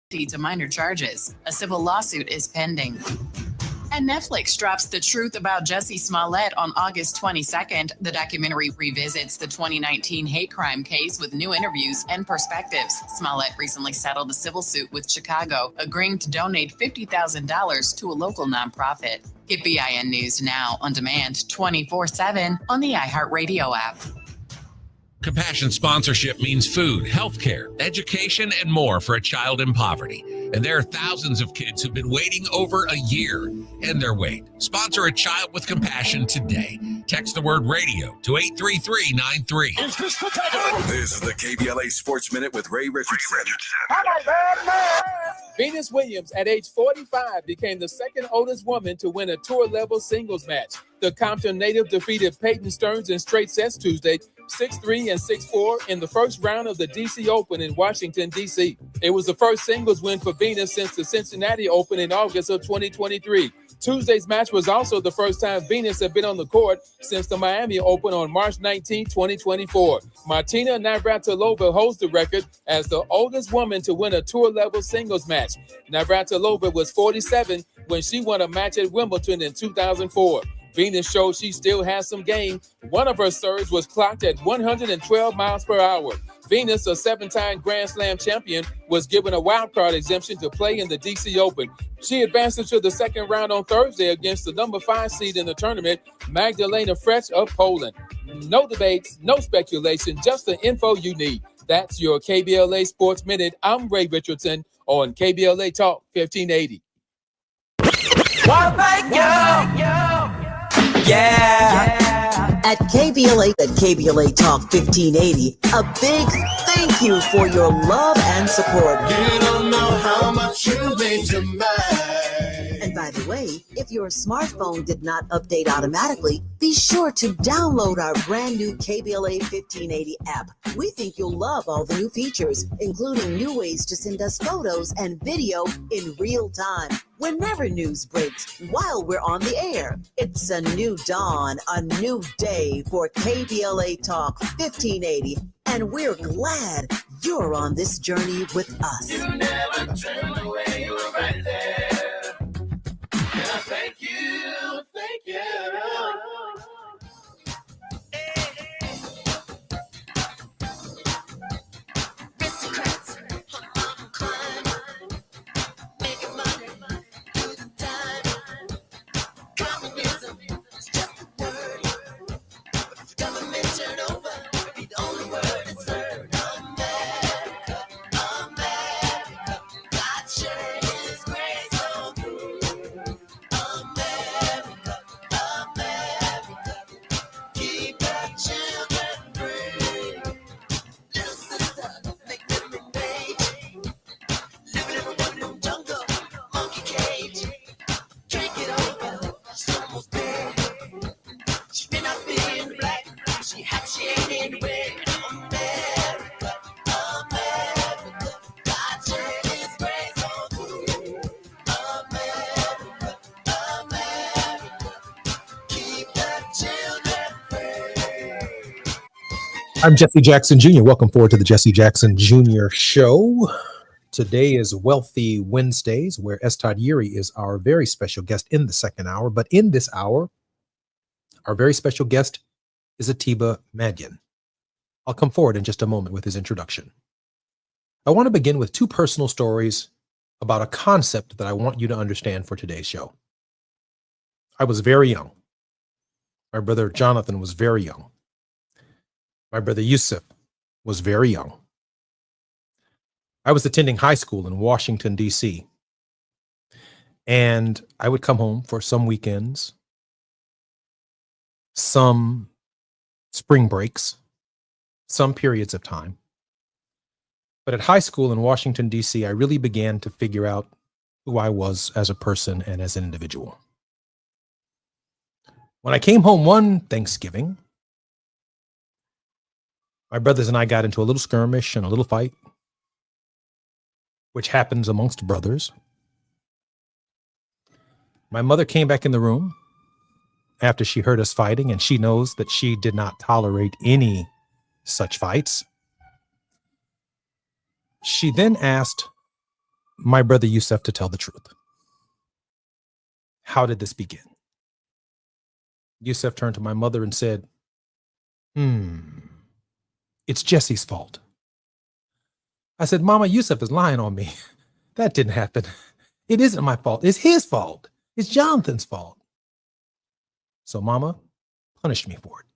to minor charges. A civil lawsuit is pending. And Netflix drops The Truth About Jussie Smollett on August 22nd. The documentary revisits the 2019 hate crime case with new interviews and perspectives. Smollett recently settled a civil suit with Chicago, agreeing to donate $50,000 to a local nonprofit. Get BIN News now on demand 24/7 on the iHeartRadio app. Compassion sponsorship means food, healthcare, education, and more for a child in poverty. And there are thousands of kids who've been waiting over a year. End their wait. Sponsor a child with compassion today. Text the word radio to 83393. This is the KBLA Sports Minute with Ray Richardson. Venus Williams, at age 45, became the second oldest woman to win a tour-level singles match. The Compton native defeated Peyton Stearns in straight sets Tuesday, 6-3 and 6-4 in the first round of the D.C. Open in Washington, D.C. It was the first singles win for Venus since the Cincinnati Open in August of 2023. Tuesday's match was also the first time Venus had been on the court since the Miami Open on March 19, 2024. Martina Navratilova holds the record as the oldest woman to win a tour-level singles match. Navratilova was 47 when she won a match at Wimbledon in 2004. Venus showed she still has some game. One of her serves was clocked at 112 miles per hour. Venus, a seven-time Grand Slam champion, was given a wildcard exemption to play in the D.C. Open. She advanced into the second round on Thursday against the number 5 seed in the tournament, Magdalena Frech of Poland. No debates, no speculation, just the info you need. That's your KBLA Sports Minute. I'm Ray Richardson on KBLA Talk 1580. Yeah. At KBLA Talk 1580, a big thank you for your love and support. You don't know how much you mean to me. And by the way, if your smartphone did not update automatically, be sure to download our brand new KBLA 1580 app. We think you'll love all the new features, including new ways to send us photos and video in real time whenever news breaks while we're on the air. It's a new dawn, a new day for KBLA Talk 1580, and we're glad you're on this journey with us. You never turned away, you were right there. And I thank you, thank you. I'm Jesse Jackson Jr. Welcome forward to the Jesse Jackson Jr. Show. Today is Wealthy Wednesdays, where Estad Yeri is our very special guest in the second hour. But in this hour, our very special guest is Atiba Madian. I'll come forward in just a moment with his introduction. I want to begin with two personal stories about a concept that I want you to understand for today's show. I was very young. My brother Jonathan was very young. My brother Yusuf was very young. I was attending high school in Washington, D.C., and I would come home for some weekends, some spring breaks, some periods of time. But at high school in Washington, D.C., I really began to figure out who I was as a person and as an individual. When I came home one Thanksgiving, my brothers and I got into a little skirmish and a little fight, which happens amongst brothers. My mother came back in the room after she heard us fighting, and she knows that she did not tolerate any such fights. She then asked my brother Yusef to tell the truth. How did this begin? Yusef turned to my mother and said, it's Jesse's fault. I said, Mama, Yusef is lying on me. That didn't happen. It isn't my fault. It's his fault. It's Jonathan's fault. So Mama punished me for it.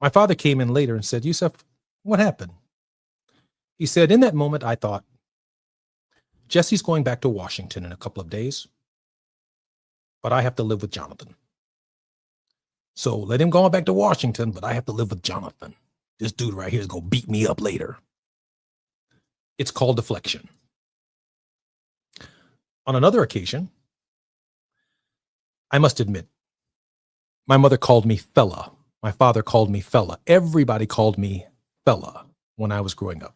My father came in later and said, Yusef, what happened? He said, in that moment, I thought, Jesse's going back to Washington in a couple of days, but I have to live with Jonathan. So let him go back to Washington, but I have to live with Jonathan. This dude right here is going to beat me up later. It's called deflection. On another occasion, I must admit, my mother called me fella. My father called me fella. Everybody called me fella when I was growing up.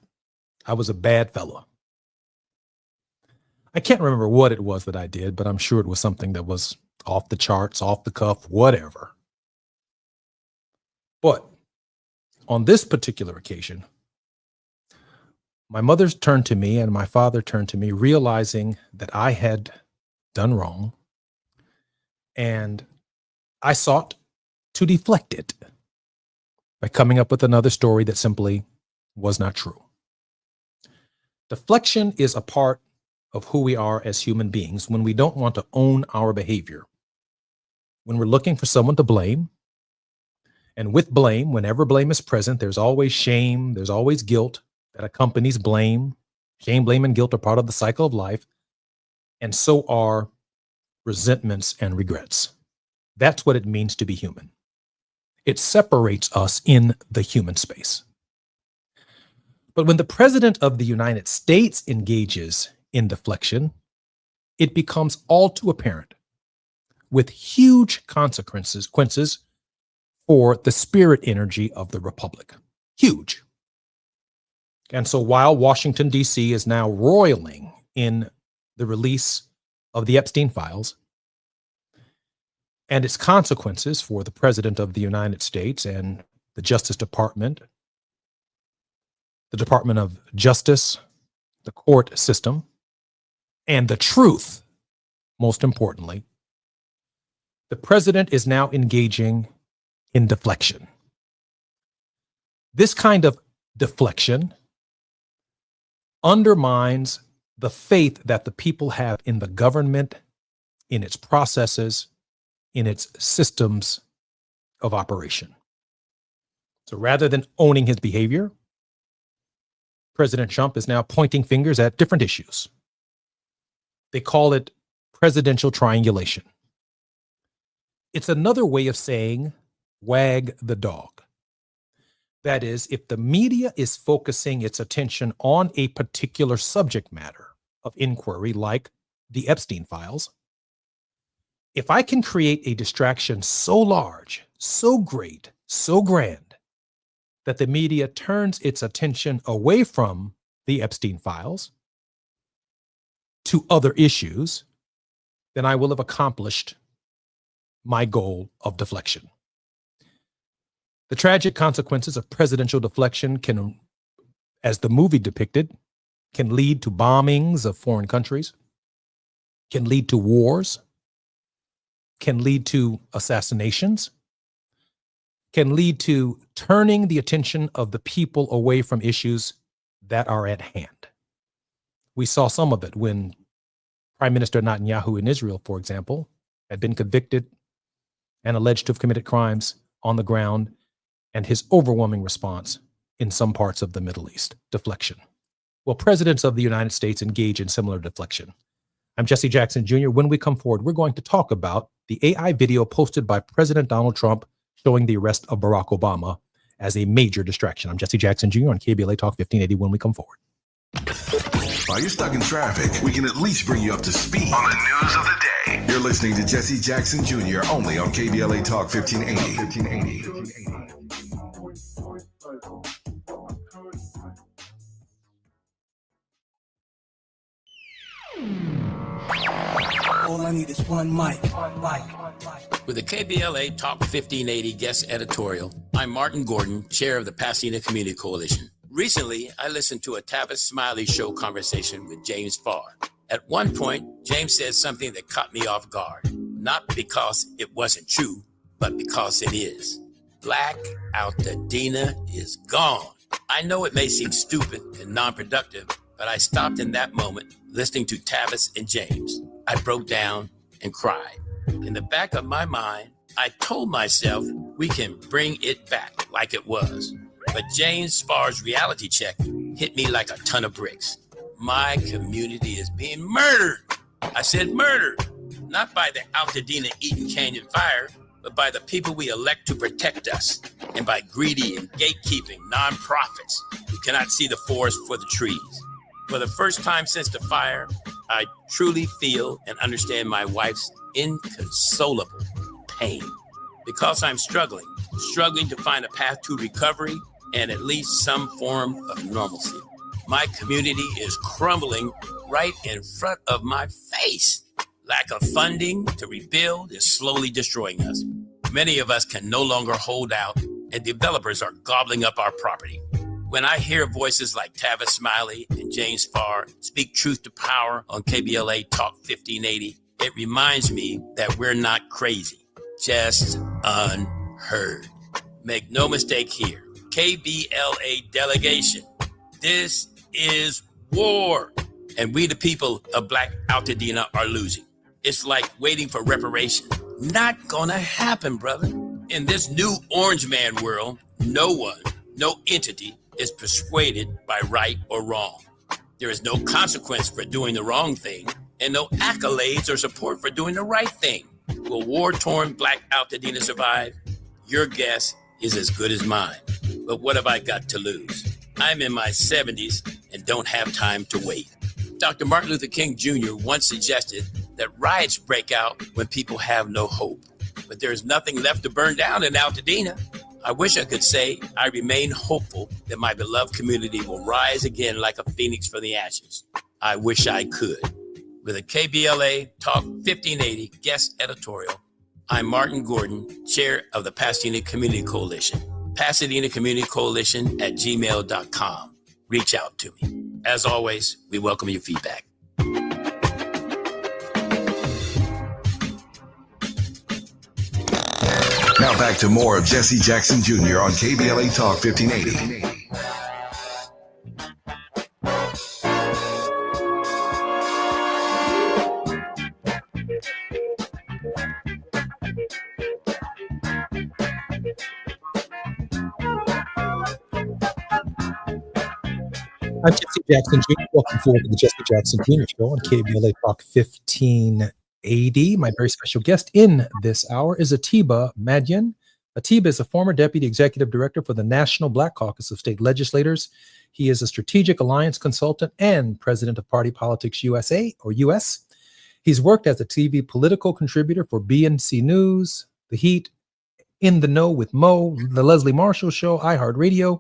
I was a bad fella. I can't remember what it was that I did, but I'm sure it was something that was off the charts, off the cuff, whatever. But on this particular occasion, my mother turned to me and my father turned to me, realizing that I had done wrong, and I sought to deflect it by coming up with another story that simply was not true. Deflection is a part of who we are as human beings when we don't want to own our behavior. When we're looking for someone to blame, and with blame, whenever blame is present, there's always shame, there's always guilt that accompanies blame. Shame, blame, and guilt are part of the cycle of life, and so are resentments and regrets. That's what it means to be human. It separates us in the human space. But when the President of the United States engages in deflection, it becomes all too apparent, with huge consequences for the spirit energy of the Republic. Huge. And so while Washington, D.C. is now roiling in the release of the Epstein files and its consequences for the President of the United States and the Justice Department, the Department of Justice, the court system, and the truth, most importantly, the president is now engaging in deflection. This kind of deflection undermines the faith that the people have in the government, in its processes, in its systems of operation. So rather than owning his behavior, President Trump is now pointing fingers at different issues. They call it presidential triangulation. It's another way of saying wag the dog. That is, if the media is focusing its attention on a particular subject matter of inquiry, like the Epstein files, if I can create a distraction so large, so great, so grand, that the media turns its attention away from the Epstein files to other issues, then I will have accomplished my goal of deflection. The tragic consequences of presidential deflection can, as the movie depicted, can lead to bombings of foreign countries, can lead to wars, can lead to assassinations, can lead to turning the attention of the people away from issues that are at hand. We saw some of it when Prime Minister Netanyahu in Israel, for example, had been convicted and alleged to have committed crimes on the ground, and his overwhelming response in some parts of the Middle East, deflection. Well, presidents of the United States engage in similar deflection. I'm Jesse Jackson Jr. When we come forward, we're going to talk about the AI video posted by President Donald Trump showing the arrest of Barack Obama as a major distraction. I'm Jesse Jackson Jr. on KBLA Talk 1580 when we come forward. While you're stuck in traffic, we can at least bring you up to speed on the news of the day. You're listening to Jesse Jackson Jr. only on KBLA Talk 1580. All I need is one mic. With the KBLA Talk 1580 guest editorial, I'm Martin Gordon, chair of the Pasadena Community Coalition. Recently, I listened to a Tavis Smiley show conversation with James Farr. At one point, James said something that caught me off guard, not because it wasn't true, but because it is. Black Altadena is gone. I know it may seem stupid and non-productive, but I stopped in that moment listening to Tavis and James. I broke down and cried. In the back of my mind, I told myself we can bring it back like it was. But James Farr's reality check hit me like a ton of bricks. My community is being murdered. I said murdered, not by the Altadena Eaton Canyon fire, but by the people we elect to protect us, and by greedy and gatekeeping nonprofits who cannot see the forest for the trees. For the first time since the fire, I truly feel and understand my wife's inconsolable pain. Because I'm struggling to find a path to recovery and at least some form of normalcy. My community is crumbling right in front of my face. Lack of funding to rebuild is slowly destroying us. Many of us can no longer hold out, and developers are gobbling up our property. When I hear voices like Tavis Smiley and James Farr speak truth to power on KBLA Talk 1580, it reminds me that we're not crazy, just unheard. Make no mistake here, KBLA delegation, this is war. And we, the people of Black Altadena, are losing. It's like waiting for reparation. Not gonna happen, brother. In this new orange man world, no one, no entity is persuaded by right or wrong. There is no consequence for doing the wrong thing and no accolades or support for doing the right thing. Will war-torn Black Altadena survive? Your guess is as good as mine. But what have I got to lose? I'm in my 70s and don't have time to wait. Dr. Martin Luther King Jr. once suggested that riots break out when people have no hope. But there's nothing left to burn down in Altadena. I wish I could say I remain hopeful that my beloved community will rise again like a phoenix from the ashes. I wish I could. With a KBLA Talk 1580 guest editorial, I'm Martin Gordon, chair of the Pasadena Community Coalition. Pasadena Community Coalition at gmail.com. Reach out to me. As always, we welcome your feedback. Now back to more of Jesse Jackson Jr. on KBLA Talk 1580. I'm Jesse Jackson Jr. Welcome forward to the Jesse Jackson Jr. Show on KBLA Talk 1580. My very special guest in this hour is Atiba Madyan. Atiba is a former deputy executive director for the National Black Caucus of State Legislators. He is a strategic alliance consultant and president of Party Politics USA, or US. He's worked as a TV political contributor for BNC News, The Heat, In the Know with Mo, The Leslie Marshall Show, iHeartRadio,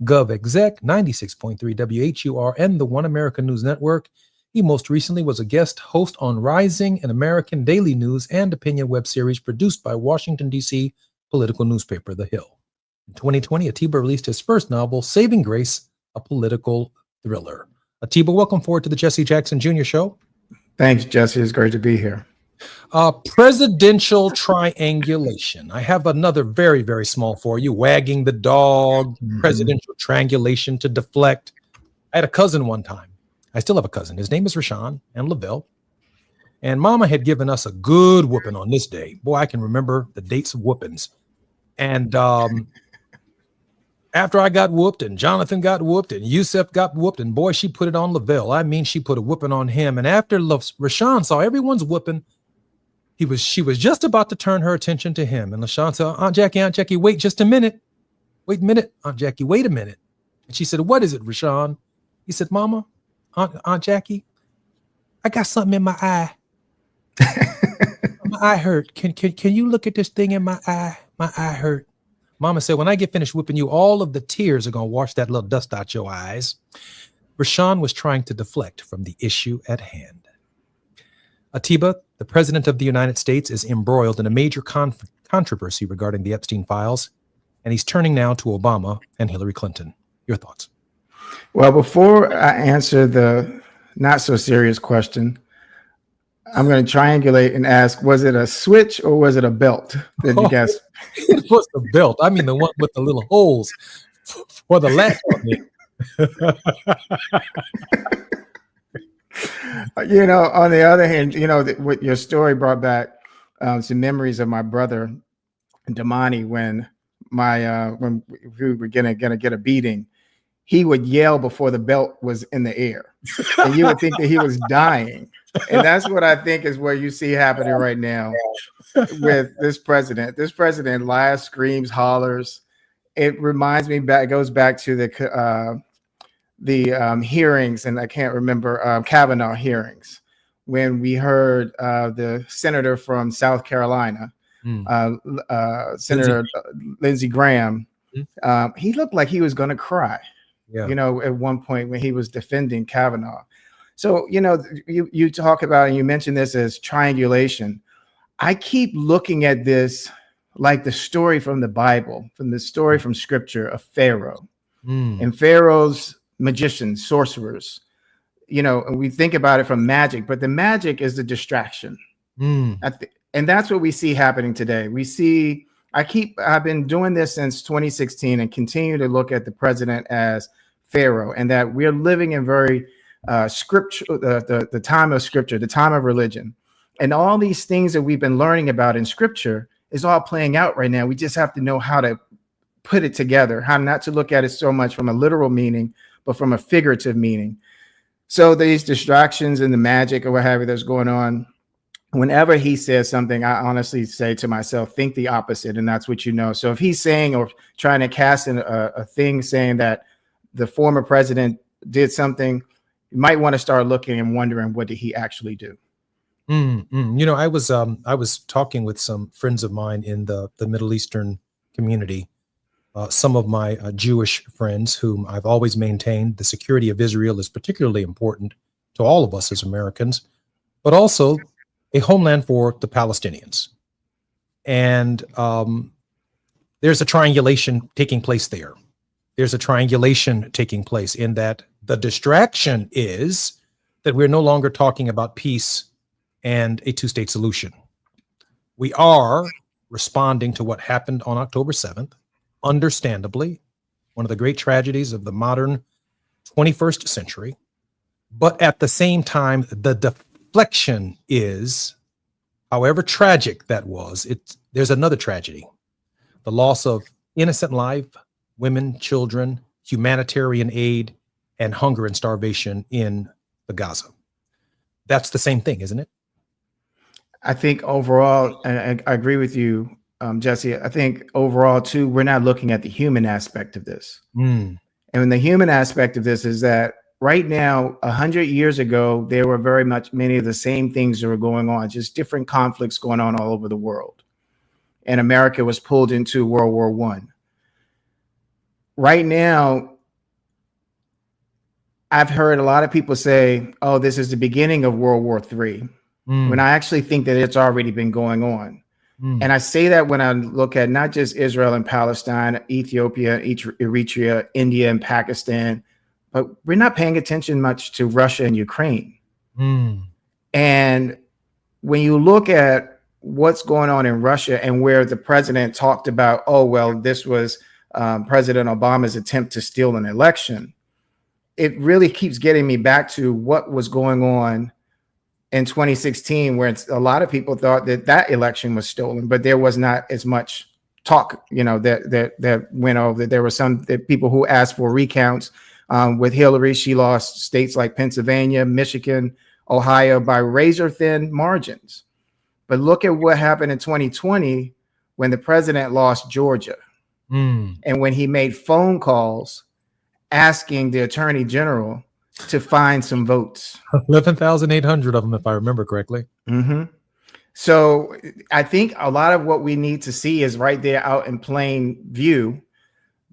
GovExec, 96.3 WHUR, and the One American News Network. He most recently was a guest host on Rising, an American daily news and opinion web series produced by Washington, D.C. political newspaper, The Hill. In 2020, Atiba released his first novel, Saving Grace, a political thriller. Atiba, welcome forward to the Jesse Jackson Jr. Show. Thanks, Jesse. It's great to be here. Presidential triangulation. I have another very, very small for you. Wagging the dog, presidential triangulation to deflect. I had a cousin one time. I still have a cousin. His name is Rashawn and Lavelle. And Mama had given us a good whooping on this day. Boy, I can remember the dates of whoopings. And after I got whooped and Jonathan got whooped and Yusef got whooped, and boy, she put it on Lavelle. I mean, she put a whooping on him. And after Rashawn saw everyone's whooping, she was just about to turn her attention to him. And LaShawn said, Aunt Jackie, wait just a minute. Wait a minute, Aunt Jackie, wait a minute. And she said, what is it, Rashawn? He said, Mama, Aunt Jackie, I got something in my eye. My eye hurt. Can you look at this thing in my eye? My eye hurt. Mama said, when I get finished whipping you, all of the tears are going to wash that little dust out your eyes. Rashawn was trying to deflect from the issue at hand. Atiba, the president of the United States, is embroiled in a major controversy regarding the Epstein files, and he's turning now to Obama and Hillary Clinton. Your thoughts? Well, before I answer the not so serious question, I'm going to triangulate and ask, was it a switch or was it a belt? Did you guess? It was the belt. I mean, the one with the little holes for the latch on it. On the other hand, what your story brought back some memories of my brother Damani when we were gonna get a beating. He would yell before the belt was in the air, and you would think that he was dying. And that's what I think is what you see happening right now with this president. This president lies, screams, hollers. It reminds me back. It goes back to the hearings, and I can't remember Kavanaugh hearings, when we heard the senator from South Carolina, Senator Lindsey Graham. He looked like he was going to cry. Yeah. At one point when he was defending Kavanaugh. So, you talk about, and you mentioned this as triangulation. I keep looking at this like the story from the Bible, from the story from scripture of Pharaoh and Pharaoh's magicians, sorcerers. And we think about it from magic, but the magic is the distraction. And that's what we see happening today. I've been doing this since 2016 and continue to look at the president as Pharaoh, and that we're living in very scripture, the time of scripture, the time of religion, and all these things that we've been learning about in scripture is all playing out right now. We just have to know how to put it together, how not to look at it so much from a literal meaning, but from a figurative meaning. So these distractions and the magic or what have you that's going on, whenever he says something, I honestly say to myself, think the opposite. And that's what you know. So if he's saying or trying to cast in a thing saying that the former president did something, you might want to start looking and wondering, what did he actually do? I was talking with some friends of mine in the Middle Eastern community, some of my Jewish friends, whom I've always maintained the security of Israel is particularly important to all of us as Americans, but also a homeland for the Palestinians. And there's a triangulation taking place there. There's a triangulation taking place in that the distraction is that we're no longer talking about peace and a two-state solution. We are responding to what happened on October 7th, understandably, one of the great tragedies of the modern 21st century. But at the same time, the deflection is, however tragic that was, there's another tragedy, the loss of innocent life, women, children, humanitarian aid, and hunger and starvation in the Gaza. That's the same thing, isn't it? I think overall, and I agree with you, Jesse, I think overall too, we're not looking at the human aspect of this. And the human aspect of this is that right now, 100 years ago, there were very much many of the same things that were going on, just different conflicts going on all over the world. And America was pulled into World War I. Right now, I've heard a lot of people say, oh, this is the beginning of World War III, when I actually think that it's already been going on. And I say that when I look at not just Israel and Palestine, Ethiopia, Eritrea, India, and Pakistan, but we're not paying attention much to Russia and Ukraine. And when you look at what's going on in Russia and where the president talked about, oh, well, this was President Obama's attempt to steal an election, it really keeps getting me back to what was going on in 2016, where a lot of people thought that election was stolen, but there was not as much talk, that went over. There were some people who asked for recounts. With Hillary, she lost states like Pennsylvania, Michigan, Ohio by razor thin margins. But look at what happened in 2020 when the president lost Georgia. And when he made phone calls asking the attorney general to find some votes. 11,800 of them, if I remember correctly. So I think a lot of what we need to see is right there out in plain view.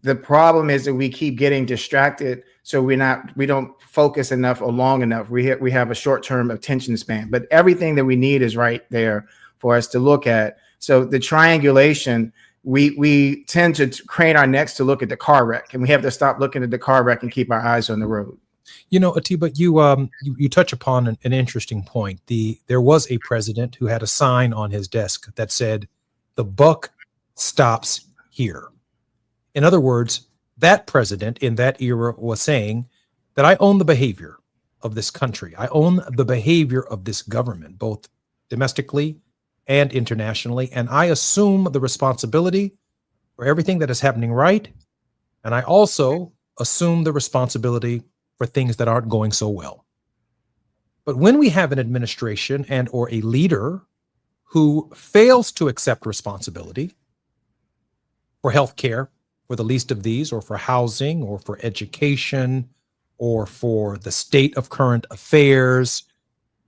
The problem is that we keep getting distracted, so we don't focus enough or long enough. We have a short-term attention span, but everything that we need is right there for us to look at. So the triangulation, we tend to crane our necks to look at the car wreck, and we have to stop looking at the car wreck and keep our eyes on the road. You know, Atiba, you touch upon an interesting point. There was a president who had a sign on his desk that said, "The buck stops here." In other words, that president in that era was saying that I own the behavior of this country. I own the behavior of this government, both domestically and internationally, and I assume the responsibility for everything that is happening right, and I also assume the responsibility for things that aren't going so well. But when we have an administration and or a leader who fails to accept responsibility for healthcare, for the least of these, or for housing, or for education, or for the state of current affairs,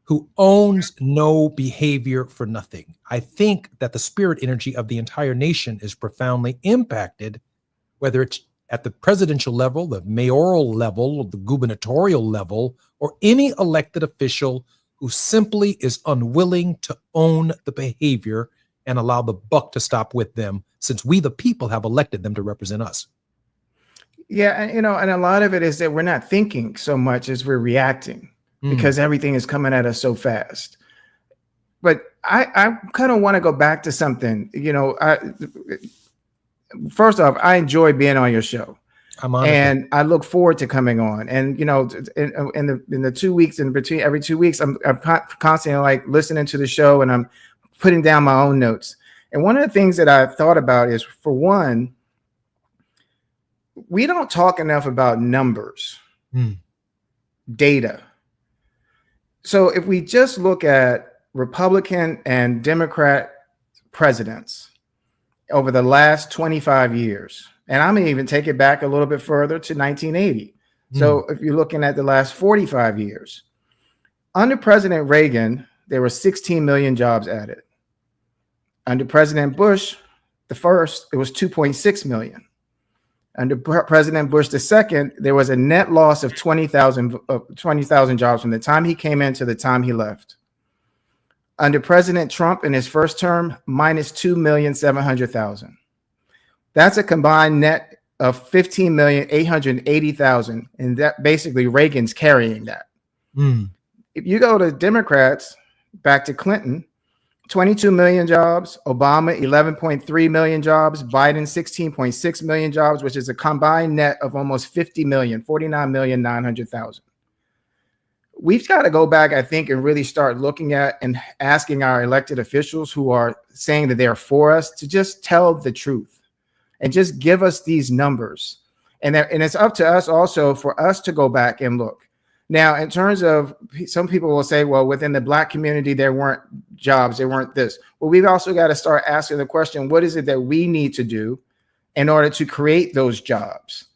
who owns no behavior for nothing, I think that the spirit energy of the entire nation is profoundly impacted, whether it's at the presidential level, the mayoral level, the gubernatorial level, or any elected official who simply is unwilling to own the behavior and allow the buck to stop with them, since we, the people, have elected them to represent us. Yeah, and and a lot of it is that we're not thinking so much as we're reacting because everything is coming at us so fast. But I kind of want to go back to something. First off, I enjoy being on your show. I'm on and I look forward to coming on. And in the 2 weeks, in between every 2 weeks, I'm constantly like listening to the show, and I'm putting down my own notes. And one of the things that I thought about is, for one, we don't talk enough about numbers, data. So if we just look at Republican and Democrat presidents over the last 25 years, and I'm gonna even take it back a little bit further to 1980. So if you're looking at the last 45 years, under President Reagan, there were 16 million jobs added. Under President Bush, the first, it was 2.6 million. Under President Bush II, there was a net loss of 20,000 jobs from the time he came in to the time he left. Under President Trump in his first term, minus 2,700,000. That's a combined net of 15,880,000, and that basically Reagan's carrying that. If you go to Democrats, back to Clinton, 22 million jobs, Obama 11.3 million jobs, Biden 16.6 million jobs, which is a combined net of almost 50 million, 49,900,000. We've got to go back, I think, and really start looking at and asking our elected officials who are saying that they're for us to just tell the truth and just give us these numbers. And it's up to us also for us to go back and look. Now, in terms of, some people will say, well, within the Black community, there weren't jobs, there weren't this. Well, we've also got to start asking the question, what is it that we need to do in order to create those jobs?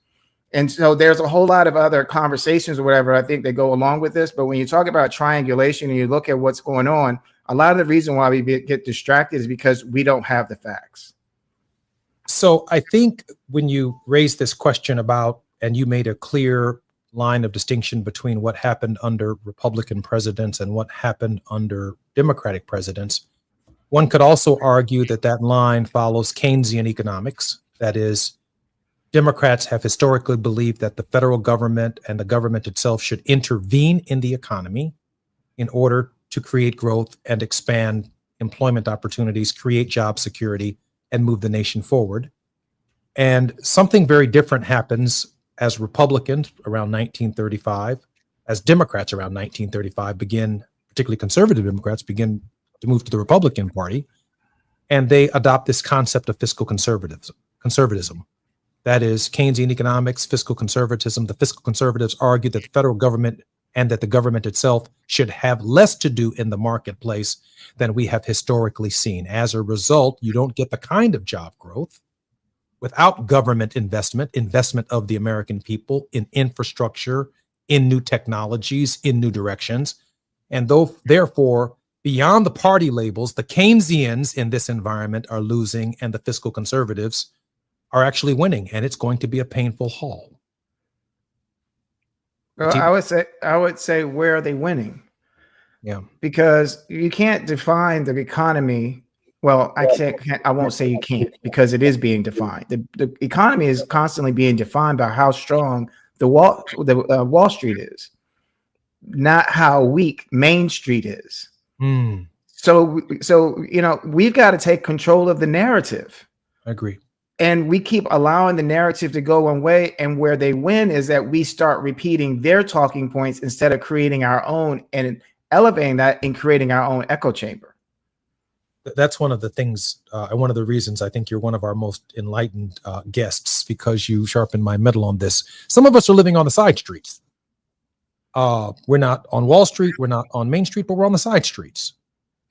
And so there's a whole lot of other conversations or whatever, I think, that go along with this. But when you talk about triangulation and you look at what's going on, a lot of the reason why we get distracted is because we don't have the facts. So I think when you raise this question about, and you made a clear line of distinction between what happened under Republican presidents and what happened under Democratic presidents, one could also argue that that line follows Keynesian economics. That is, Democrats have historically believed that the federal government and the government itself should intervene in the economy in order to create growth and expand employment opportunities, create job security, and move the nation forward. And something very different happens as Republicans around 1935, as Democrats around 1935 begin, particularly conservative Democrats, begin to move to the Republican Party, and they adopt this concept of fiscal conservatism. That is Keynesian economics, fiscal conservatism. The fiscal conservatives argue that the federal government and that the government itself should have less to do in the marketplace than we have historically seen. As a result, you don't get the kind of job growth without government investment of the American people in infrastructure, in new technologies, in new directions. And therefore, beyond the party labels, the Keynesians in this environment are losing and the fiscal conservatives are actually winning. And it's going to be a painful haul. Well, I would say, where are they winning? Yeah. Because you can't define the economy Well, I won't say you can't, because it is being defined. The economy is constantly being defined by how strong the Wall Street is, not how weak Main Street is. Mm, So we've got to take control of the narrative. I agree. And we keep allowing the narrative to go one way, and where they win is that we start repeating their talking points instead of creating our own and elevating that and creating our own echo chamber. That's one of the things, one of the reasons I think you're one of our most enlightened guests, because you sharpened my metal on this. Some of us are living on the side streets. We're not on Wall Street, we're not on Main Street, but we're on the side streets.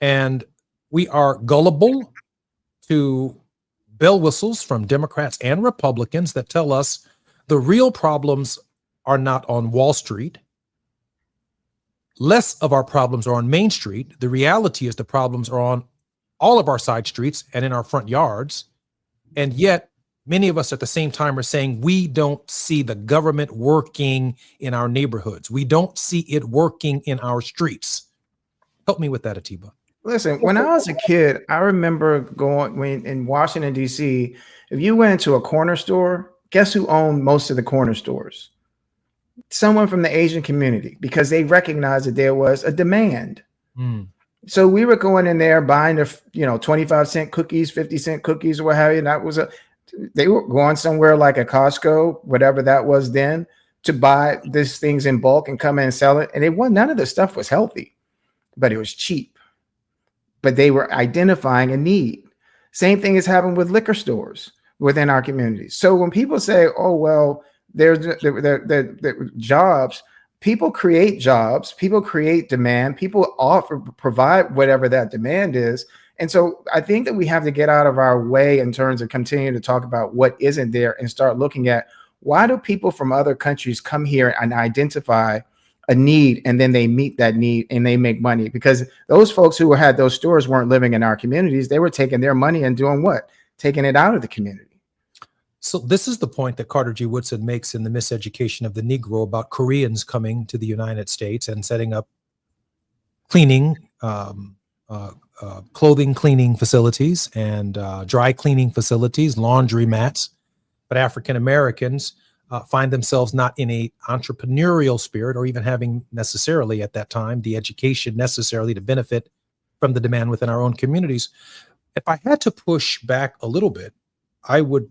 And we are gullible to bell whistles from Democrats and Republicans that tell us the real problems are not on Wall Street. Less of our problems are on Main Street. The reality is the problems are on all of our side streets and in our front yards. And yet, many of us at the same time are saying we don't see the government working in our neighborhoods. We don't see it working in our streets. Help me with that, Atiba. Listen, when I was a kid, I remember going in Washington, D.C., if you went into a corner store, guess who owned most of the corner stores? Someone from the Asian community, because they recognized that there was a demand. Mm. So we were going in there buying the 25-cent cookies, 50-cent cookies, or what have you. And that was they were going somewhere like a Costco, whatever that was then, to buy these things in bulk and come in and sell it. And none of the stuff was healthy, but it was cheap. But they were identifying a need. Same thing has happened with liquor stores within our communities. So when people say, oh, well, there's the jobs, people create jobs, people create demand, people provide whatever that demand is. And so I think that we have to get out of our way in terms of continuing to talk about what isn't there and start looking at, why do people from other countries come here and identify a need, and then they meet that need and they make money? Because those folks who had those stores weren't living in our communities. They were taking their money and doing what? Taking it out of the community. So this is the point that Carter G. Woodson makes in The Miseducation of the Negro about Koreans coming to the United States and setting up cleaning, clothing cleaning facilities and dry cleaning facilities, laundry mats. But African Americans find themselves not in a entrepreneurial spirit, or even having necessarily at that time the education necessarily to benefit from the demand within our own communities. If I had to push back a little bit, I would,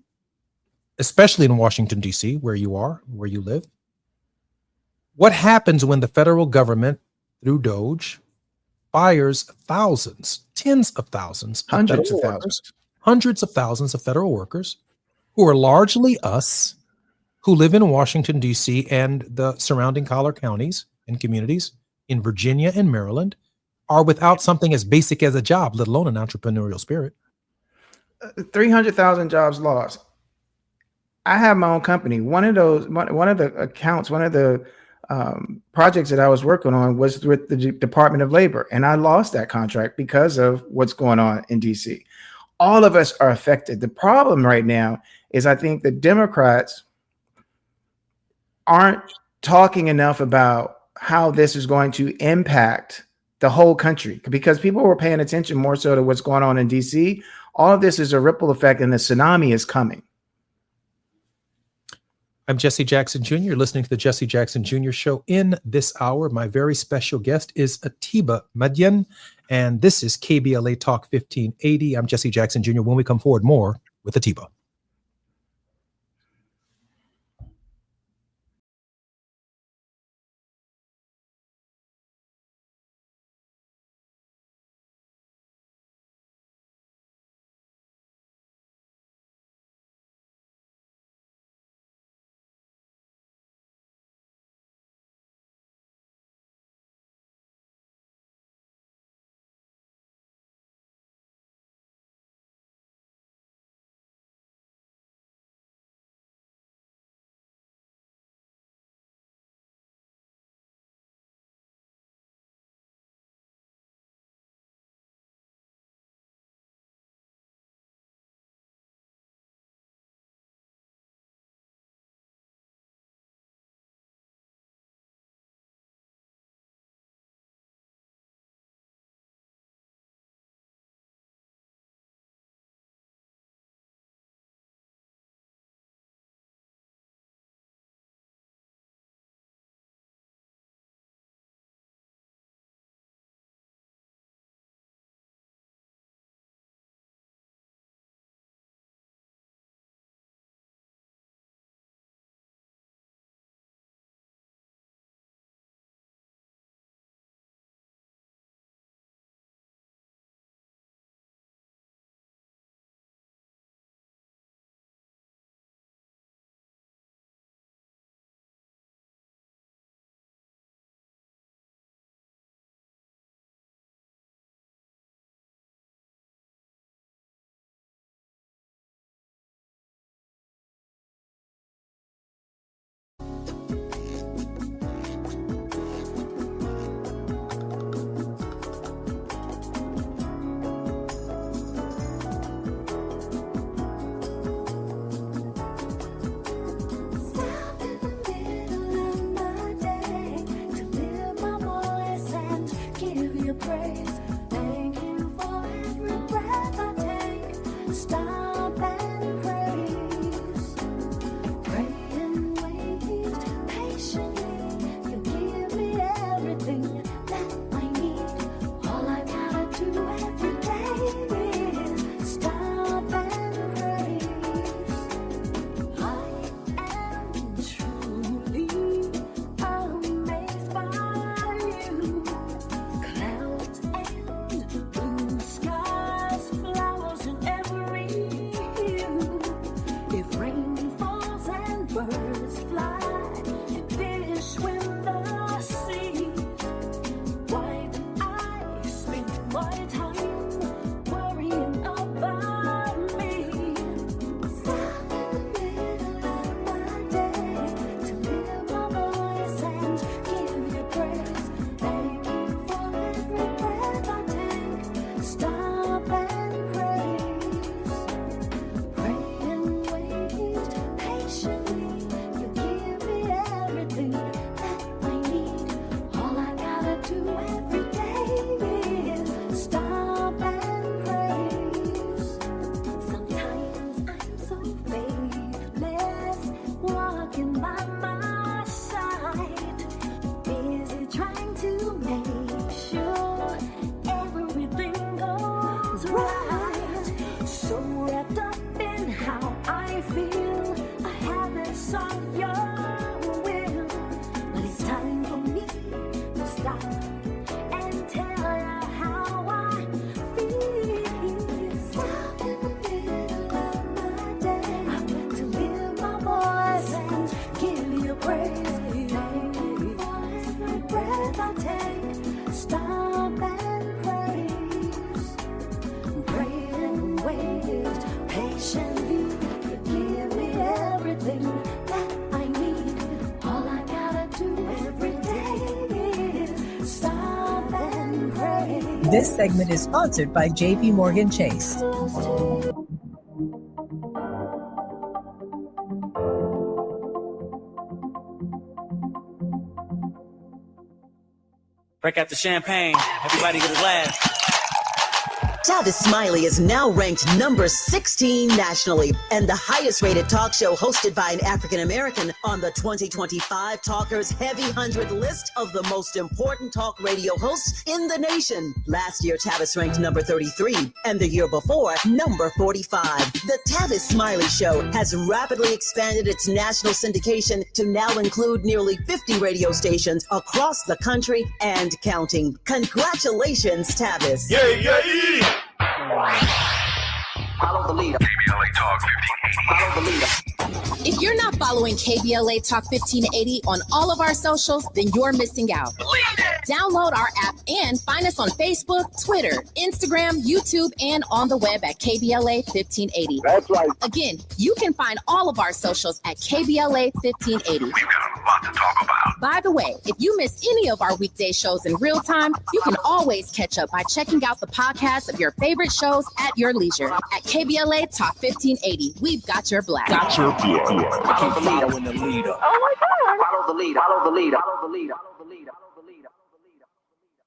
especially in Washington, D.C., where you live, what happens when the federal government, through DOGE, fires thousands, tens of thousands, hundreds of thousands of federal workers who are largely us, who live in Washington, D.C. and the surrounding collar counties and communities in Virginia and Maryland, are without something as basic as a job, let alone an entrepreneurial spirit? 300,000 jobs lost. I have my own company. One of the accounts, one of the projects that I was working on was with the Department of Labor, and I lost that contract because of what's going on in DC. All of us are affected. The problem right now is I think the Democrats aren't talking enough about how this is going to impact the whole country, because people were paying attention more so to what's going on in DC. All of this is a ripple effect, and the tsunami is coming. I'm Jesse Jackson Jr. You're listening to the Jesse Jackson Jr. Show. In this hour, my very special guest is Atiba Madian, and this is KBLA Talk 1580. I'm Jesse Jackson Jr. When we come forward, more with Atiba. This segment is sponsored by JP Morgan Chase. Break out the champagne. Everybody get a glass. Tavis Smiley is now ranked number 16 nationally and the highest rated talk show hosted by an African American on the 2025 Talkers Heavy 100 list of the most important talk radio hosts in the nation. Last year, Tavis ranked number 33 and the year before, number 45. The Tavis Smiley Show has rapidly expanded its national syndication to now include nearly 50 radio stations across the country and counting. Congratulations, Tavis. Yeah. Follow the leader. KBLA Talk 1580. Follow the leader. If you're not following KBLA Talk 1580 on all of our socials, then you're missing out. Download our app and find us on Facebook, Twitter, Instagram, YouTube, and on the web at KBLA 1580. That's right. Again, you can find all of our socials at KBLA 1580. We've got a lot to talk about. By the way, if you miss any of our weekday shows in real time, you can always catch up by checking out the podcast of your favorite shows at your leisure. At KBLA Talk 1580, we've got your black. Got your blood. Following the leader. Oh my God. Follow the leader. Follow the leader. Follow the leader. Follow the leader. Follow the leader. Follow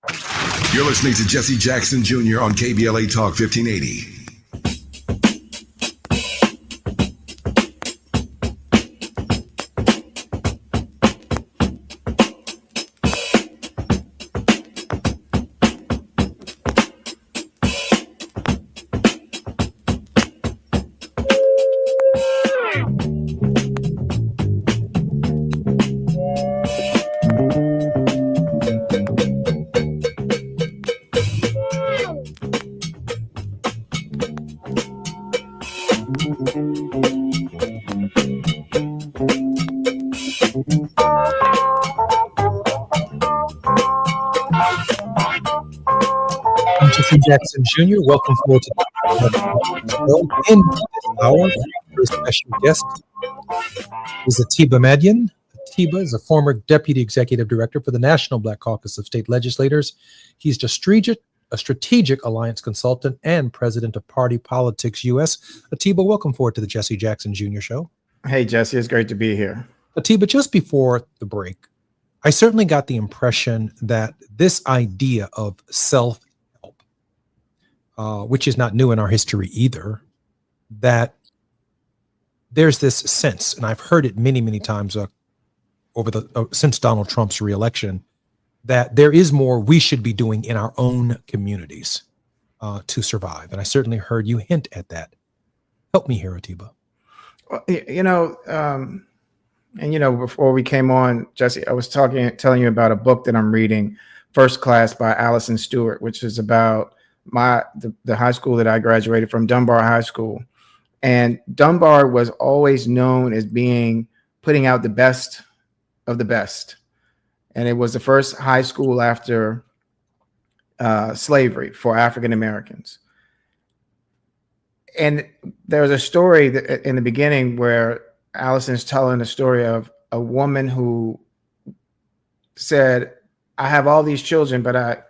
the leader. You're listening to Jesse Jackson Jr. on KBLA Talk 1580. Jesse Jackson Jr., welcome forward to the show. In this hour, our special guest is Atiba Madian. Atiba is a former Deputy Executive Director for the National Black Caucus of State Legislators. He's a strategic alliance consultant and president of Party Politics US. Atiba, welcome forward to the Jesse Jackson Jr. Show. Hey, Jesse, it's great to be here. Atiba, just before the break, I certainly got the impression that this idea of self-help, which is not new in our history either, that there's this sense, and I've heard it many, many times since Donald Trump's reelection, that there is more we should be doing in our own communities to survive. And I certainly heard you hint at that. Help me here, Atiba. Well, before we came on, Jesse, I was telling you about a book that I'm reading, First Class by Allison Stewart, which is about the high school that I graduated from, Dunbar High School. And Dunbar was always known as putting out the best of the best. And it was the first high school after slavery for African Americans. And there's a story that in the beginning where Allison's telling the story of a woman who said, I have all these children, but I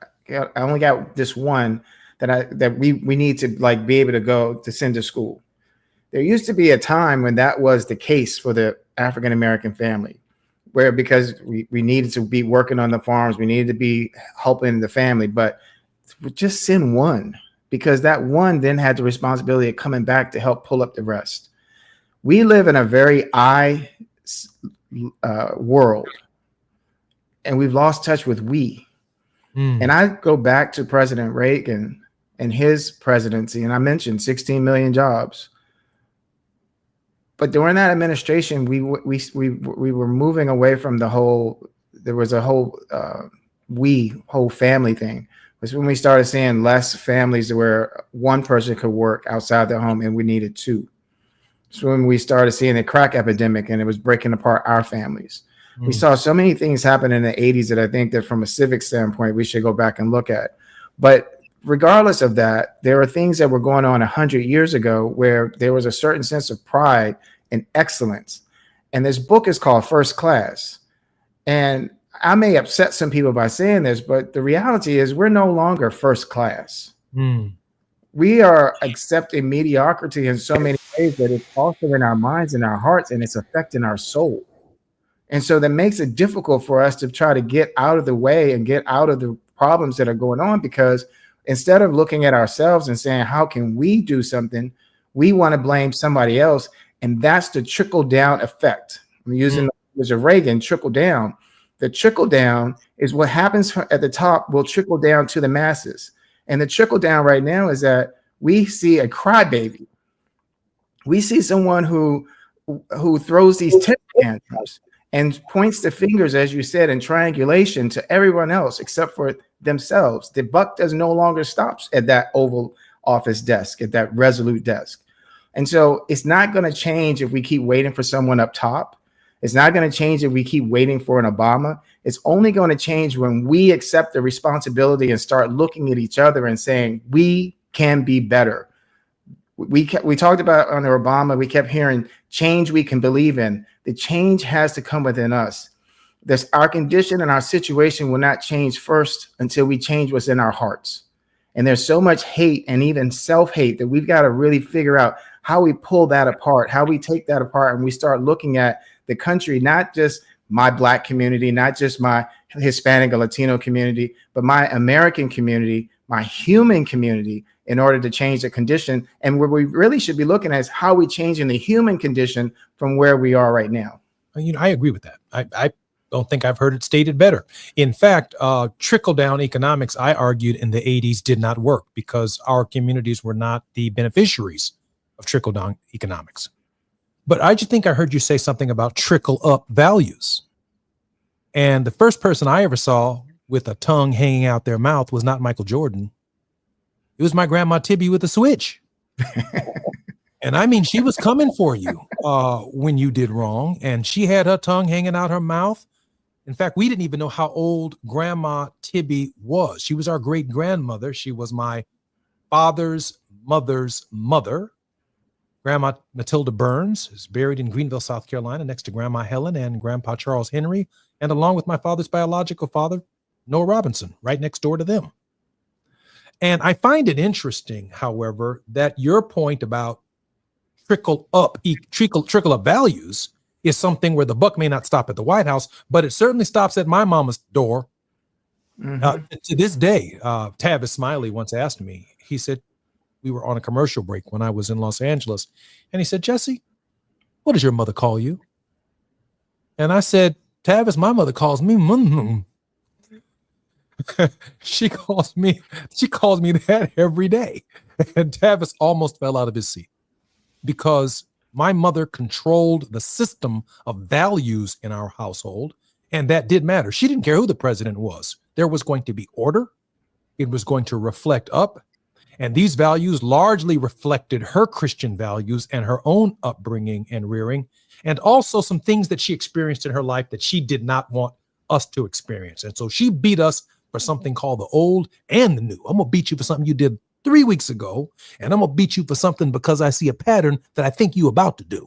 only got this one that we need to be able to go to send to school. There used to be a time when that was the case for the African American family, where because we needed to be working on the farms, we needed to be helping the family, but just send one, because that one then had the responsibility of coming back to help pull up the rest. We live in a very world, and we've lost touch with we. And I go back to President Reagan and his presidency, and I mentioned 16 million jobs. But during that administration, we were moving away from the whole. There was a whole whole family thing. It was when we started seeing less families where one person could work outside their home, and we needed two. So when we started seeing the crack epidemic, and it was breaking apart our families. We saw so many things happen in the 80s that I think that from a civic standpoint, we should go back and look at. But regardless of that, there are things that were going on 100 years ago where there was a certain sense of pride and excellence. And this book is called First Class. And I may upset some people by saying this, but the reality is we're no longer first class. We are accepting mediocrity in so many ways that it's also in our minds and our hearts, and it's affecting our soul. And so that makes it difficult for us to try to get out of the way and get out of the problems that are going on, because instead of looking at ourselves and saying, how can we do something? We want to blame somebody else. And that's the trickle down effect. I'm using the words of Reagan, trickle down. The trickle down is what happens at the top will trickle down to the masses. And the trickle down right now is that we see a crybaby. We see someone who throws these temper tantrums and points the fingers, as you said, in triangulation to everyone else except for themselves. The buck does no longer stops at that Oval Office desk, at that Resolute desk. And so it's not going to change if we keep waiting for someone up top. It's not going to change if we keep waiting for an Obama. It's only going to change when we accept the responsibility and start looking at each other and saying, we can be better. We talked about under Obama, we kept hearing change we can believe in. The change has to come within us. Our condition and our situation will not change first until we change what's in our hearts. And there's so much hate and even self-hate that we've got to really figure out how we pull that apart, how we take that apart, and we start looking at the country, not just my Black community, not just my Hispanic or Latino community, but my American community, my human community, in order to change the condition. And where we really should be looking at is how we changing the human condition from where we are right now. I agree with that. I don't think I've heard it stated better. In fact, trickle-down economics, I argued in the 80s, did not work because our communities were not the beneficiaries of trickle-down economics. But I just think I heard you say something about trickle-up values. And the first person I ever saw with a tongue hanging out their mouth was not Michael Jordan. It was my grandma Tibby with a switch. And I mean, she was coming for you when you did wrong. And she had her tongue hanging out her mouth. In fact, we didn't even know how old Grandma Tibby was. She was our great grandmother. She was my father's mother's mother. Grandma Matilda Burns is buried in Greenville, South Carolina, next to Grandma Helen and Grandpa Charles Henry, and along with my father's biological father, Noah Robinson, right next door to them. And I find it interesting, however, that your point about trickle up values is something where the buck may not stop at the White House, but it certainly stops at my mama's door. To this day, Tavis Smiley once asked me, he said, we were on a commercial break when I was in Los Angeles, and he said, Jesse, what does your mother call you? And I said, Tavis, my mother calls me Munhum. She calls me that every day. And Tavis almost fell out of his seat because my mother controlled the system of values in our household, and that did matter. She didn't care who the president was. There was going to be order. It was going to reflect up. And these values largely reflected her Christian values and her own upbringing and rearing, and also some things that she experienced in her life that she did not want us to experience. And so she beat us for something called the old and the new. I'm going to beat you for something you did 3 weeks ago, and I'm going to beat you for something because I see a pattern that I think you're about to do.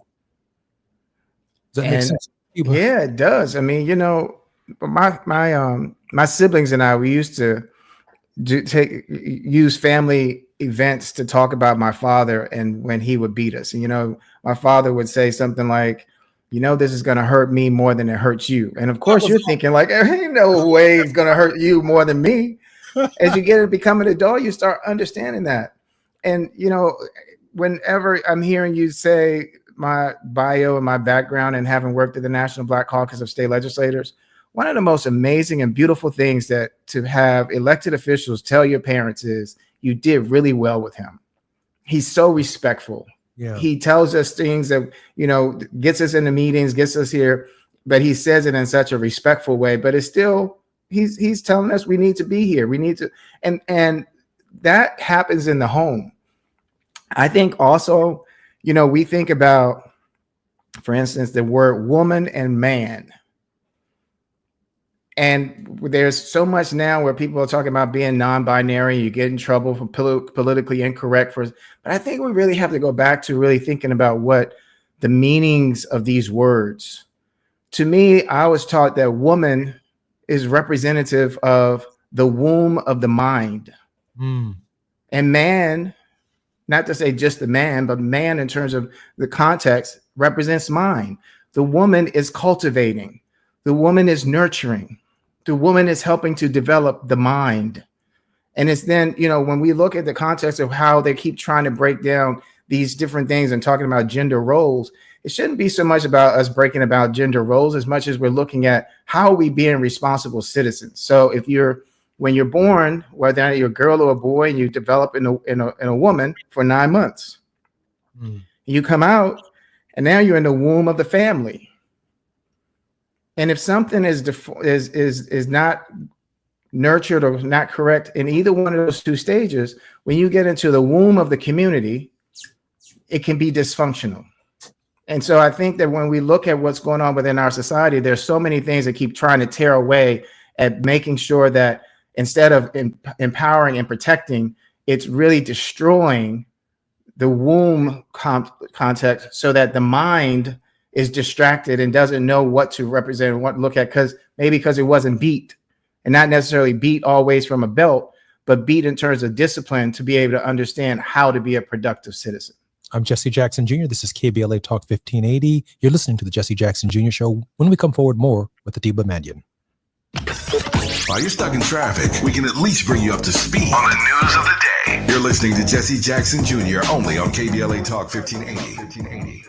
Does that make sense? Yeah, it does. I mean, my siblings and I, we used to use family events to talk about my father and when he would beat us. And, my father would say something like, this is going to hurt me more than it hurts you. And of course you're thinking like, ain't no way it's going to hurt you more than me. As you get to become an adult, you start understanding that. And, whenever I'm hearing you say my bio and my background and having worked at the National Black Caucus of State Legislators, one of the most amazing and beautiful things that to have elected officials tell your parents is you did really well with him. He's so respectful. Yeah. He tells us things that, gets us into meetings, gets us here, but he says it in such a respectful way, but it's still, he's telling us we need to be here. We need to, and that happens in the home. I think also, we think about, for instance, the word woman and man. And there's so much now where people are talking about being non-binary. You get in trouble for politically incorrect. But I think we really have to go back to really thinking about what the meanings of these words. To me, I was taught that woman is representative of the womb of the mind. And man, not to say just the man, but man in terms of the context represents mind. The woman is cultivating. The woman is nurturing. The woman is helping to develop the mind. And it's then, when we look at the context of how they keep trying to break down these different things and talking about gender roles, it shouldn't be so much about us breaking about gender roles as much as we're looking at how are we being responsible citizens. So when you're born, whether you're a girl or a boy, and you develop in a woman for 9 months, you come out, and now you're in the womb of the family. And if something is not nurtured or not correct in either one of those two stages, when you get into the womb of the community, it can be dysfunctional. And so I think that when we look at what's going on within our society, there's so many things that keep trying to tear away at making sure that instead of empowering and protecting, it's really destroying the womb context so that the mind is distracted and doesn't know what to represent and what to look at, because it wasn't beat, and not necessarily beat always from a belt, but beat in terms of discipline to be able to understand how to be a productive citizen. I'm Jesse Jackson Jr. This is KBLA Talk 1580. You're listening to the Jesse Jackson Jr. Show. When we come forward, more with Atiba Mandian. While you're stuck in traffic, we can at least bring you up to speed on the news of the day. You're listening to Jesse Jackson Jr. only on KBLA Talk 1580.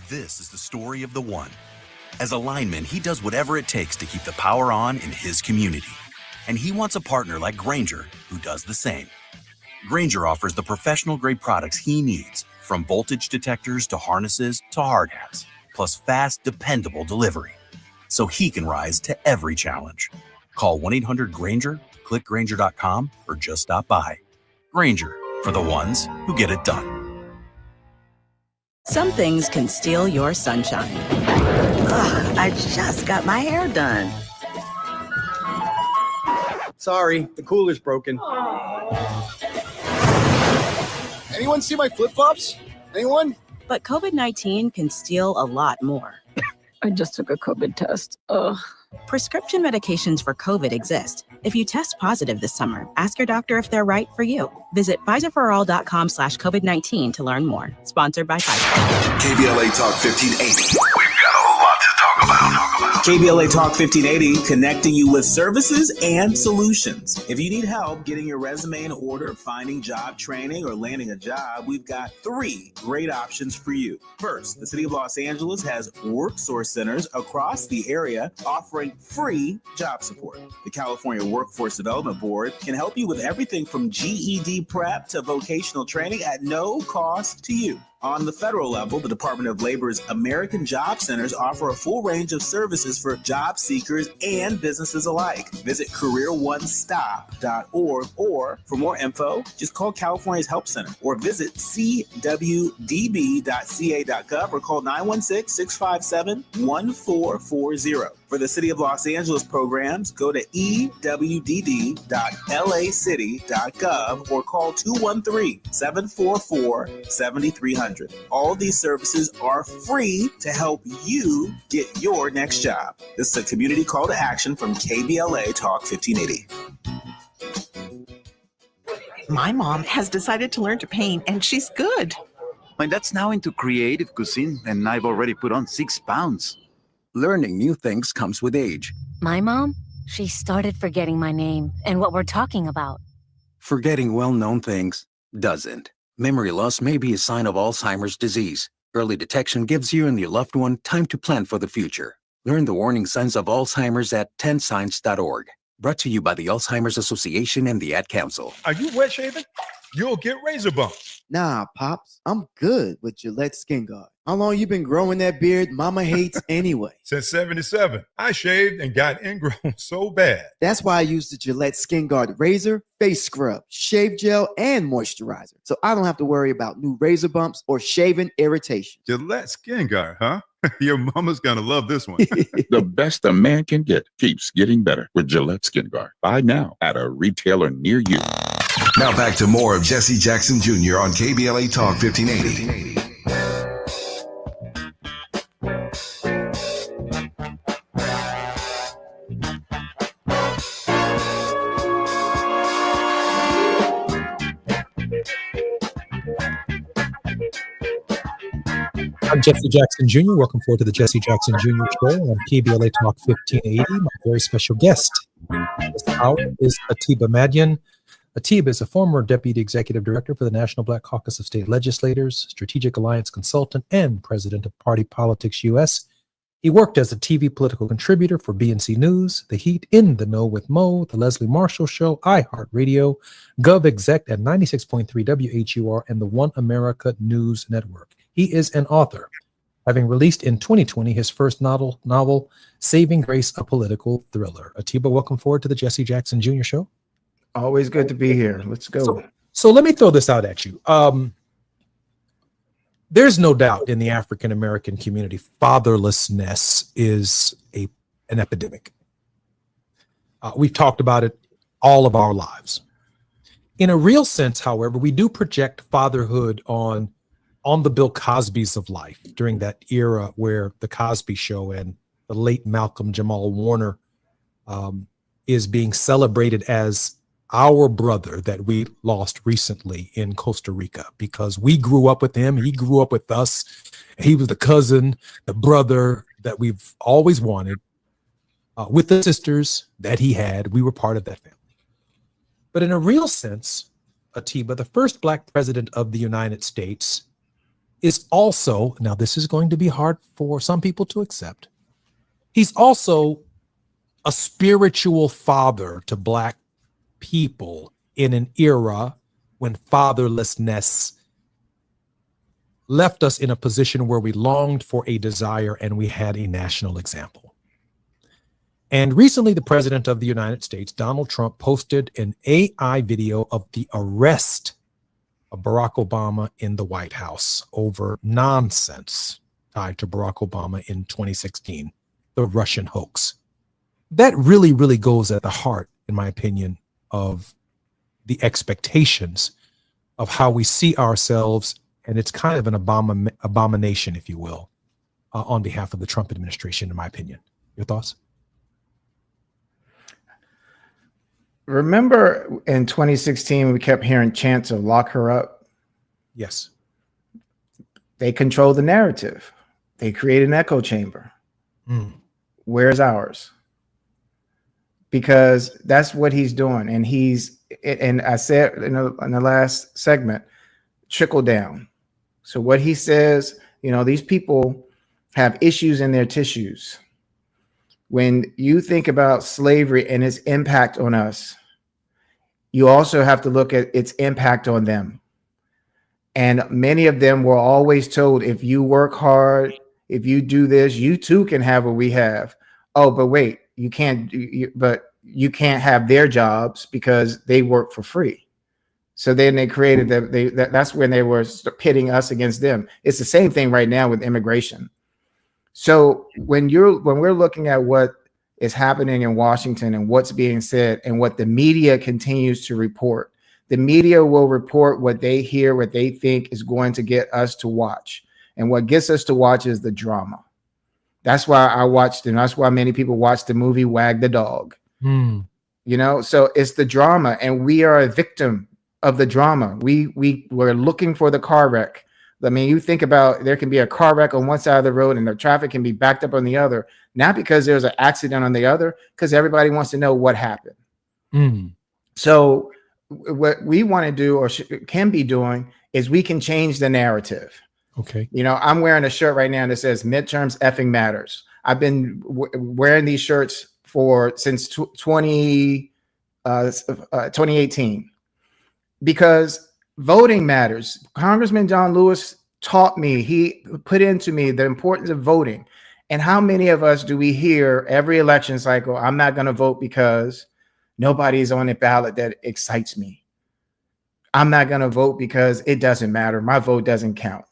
This is the story of the one. As a lineman, he does whatever it takes to keep the power on in his community. And he wants a partner like Grainger who does the same. Grainger offers the professional-grade products he needs, from voltage detectors to harnesses to hard hats, plus fast, dependable delivery, so he can rise to every challenge. Call 1-800-GRAINGER, click Grainger.com, or just stop by. Grainger, for the ones who get it done. Some things can steal your sunshine. Ugh, I just got my hair done. Sorry, the cooler's broken. Anyone see my flip-flops? Anyone? But COVID-19 can steal a lot more. I just took a COVID test. Ugh. Prescription medications for COVID exist. If you test positive this summer, ask your doctor if they're right for you. Visit PfizerForAll.com/COVID-19 to learn more. Sponsored by Pfizer. KBLA Talk 1580. We've got a lot to talk about. KBLA Talk 1580, connecting you with services and solutions. If you need help getting your resume in order, finding job training, or landing a job, we've got 3 great options for you. First, the City of Los Angeles has WorkSource centers across the area offering free job support. The California Workforce Development Board can help you with everything from GED prep to vocational training at no cost to you. On the federal level, the Department of Labor's American Job Centers offer a full range of services for job seekers and businesses alike. Visit careeronestop.org, or for more info, just call California's Help Center or visit cwdb.ca.gov or call 916-657-1440. For the City of Los Angeles programs, go to ewdd.lacity.gov or call 213-744-7300. All these services are free to help you get your next job. This is a community call to action from KBLA Talk 1580. My mom has decided to learn to paint, and she's good. My dad's now into creative cuisine, and I've already put on 6 pounds. Learning new things comes with age. My mom, she started forgetting my name and what we're talking about. Forgetting well-known things doesn't. Memory loss may be a sign of Alzheimer's disease. Early detection gives you and your loved one time to plan for the future. Learn the warning signs of Alzheimer's at 10signs.org. Brought to you by the Alzheimer's Association and the Ad Council. Are you wet shaving? You'll get razor bumps. Nah, Pops, I'm good with Gillette Skin Guard. How long you been growing that beard Mama hates anyway? Since 77. I shaved and got ingrown so bad. That's why I use the Gillette Skin Guard razor, face scrub, shave gel, and moisturizer. So I don't have to worry about new razor bumps or shaving irritation. Gillette Skin Guard, huh? Your mama's gonna love this one. The best a man can get keeps getting better with Gillette Skin Guard. Buy now at a retailer near you. Now back to more of Jesse Jackson Jr. on KBLA Talk 1580. I'm Jesse Jackson Jr. Welcome forward to the Jesse Jackson Jr. Show on KBLA Talk 1580. My very special guest this hour is Atiba Madian. Atiba is a former Deputy Executive Director for the National Black Caucus of State Legislators, Strategic Alliance Consultant, and President of Party Politics US. He worked as a TV political contributor for BNC News, The Heat, In the Know with Mo, The Leslie Marshall Show, iHeartRadio, GovExec at 96.3 WHUR, and the One America News Network. He is an author, having released in 2020 his first novel, Saving Grace, a Political Thriller. Atiba, welcome forward to the Jesse Jackson Jr. Show. Always good to be here. Let's go. So let me throw this out at you. There's no doubt in the African American community, fatherlessness is an epidemic. We've talked about it all of our lives. In a real sense, however, we do project fatherhood on the Bill Cosbys of life during that era where the Cosby Show and the late Malcolm Jamal Warner is being celebrated as our brother that we lost recently in Costa Rica, because we grew up with him. He grew up with us. He was the cousin, the brother that we've always wanted. With the sisters that he had, we were part of that family. But in a real sense, Atiba, the first Black president of the United States, is also, now this is going to be hard for some people to accept, he's also a spiritual father to Black people in an era when fatherlessness left us in a position where we longed for a desire and we had a national example. And recently, the president of the United States, Donald Trump, posted an AI video of the arrest of Barack Obama in the White House over nonsense tied to Barack Obama in 2016, the Russian hoax. That really, really goes at the heart, in my opinion, of the expectations of how we see ourselves, and it's kind of an abomination, if you will, on behalf of the Trump administration, in my opinion. Your thoughts? Remember in 2016, we kept hearing chants of lock her up? Yes. They control the narrative. They create an echo chamber. Where's ours? Because that's what he's doing. And I said in the last segment, trickle down. So what he says, these people have issues in their tissues. When you think about slavery and its impact on us, you also have to look at its impact on them. And many of them were always told, if you work hard, if you do this, you too can have what we have. Oh, but wait, you can't have their jobs because they work for free. So then they created that's when they were pitting us against them. It's the same thing right now with immigration. So when we're looking at what is happening in Washington and what's being said and what the media continues to report, the media will report what they hear, what they think is going to get us to watch. And what gets us to watch is the drama. That's why I watched, and that's why many people watch the movie Wag the Dog. So it's the drama, and we are a victim of the drama. We're looking for the car wreck. I mean, you think about, there can be a car wreck on one side of the road and the traffic can be backed up on the other, not because there's an accident on the other, because everybody wants to know what happened. So what we want to do, or can be doing, is we can change the narrative. Okay. I'm wearing a shirt right now that says midterms effing matters. I've been wearing these shirts since 2018 because voting matters. Congressman John Lewis taught me, he put into me the importance of voting. And how many of us do we hear every election cycle, I'm not going to vote because nobody's on the ballot that excites me. I'm not going to vote because it doesn't matter. My vote doesn't count.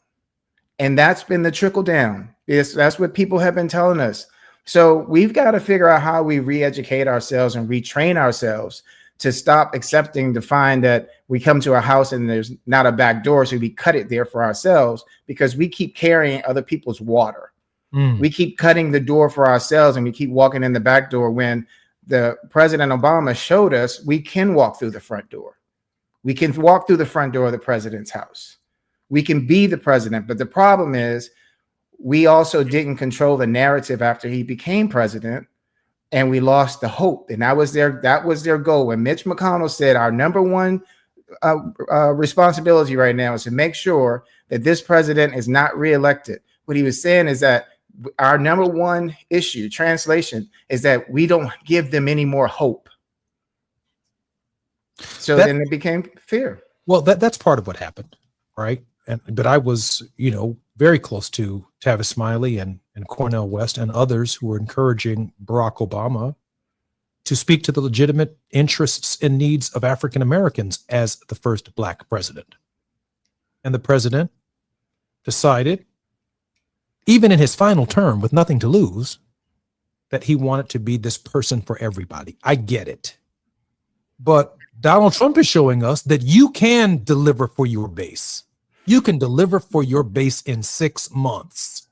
And that's been the trickle down. That's what people have been telling us. So we've got to figure out how we re-educate ourselves and retrain ourselves to stop accepting to find that we come to a house and there's not a back door, so we cut it there for ourselves because we keep carrying other people's water. We keep cutting the door for ourselves and we keep walking in the back door when the President Obama showed us we can walk through the front door. We can walk through the front door of the president's house. We can be the president. But the problem is we also didn't control the narrative after he became president, and we lost the hope. And that was their goal. When Mitch McConnell said our number one responsibility right now is to make sure that this president is not reelected. What he was saying is that our number one issue, translation, is that we don't give them any more hope. So then it became fear. Well, that's part of what happened, right? But I was, very close to Tavis Smiley and Cornel West and others who were encouraging Barack Obama to speak to the legitimate interests and needs of African Americans as the first Black president. And the president decided, even in his final term with nothing to lose, that he wanted to be this person for everybody. I get it. But Donald Trump is showing us that you can deliver for your base. You can deliver for your base in 6 months.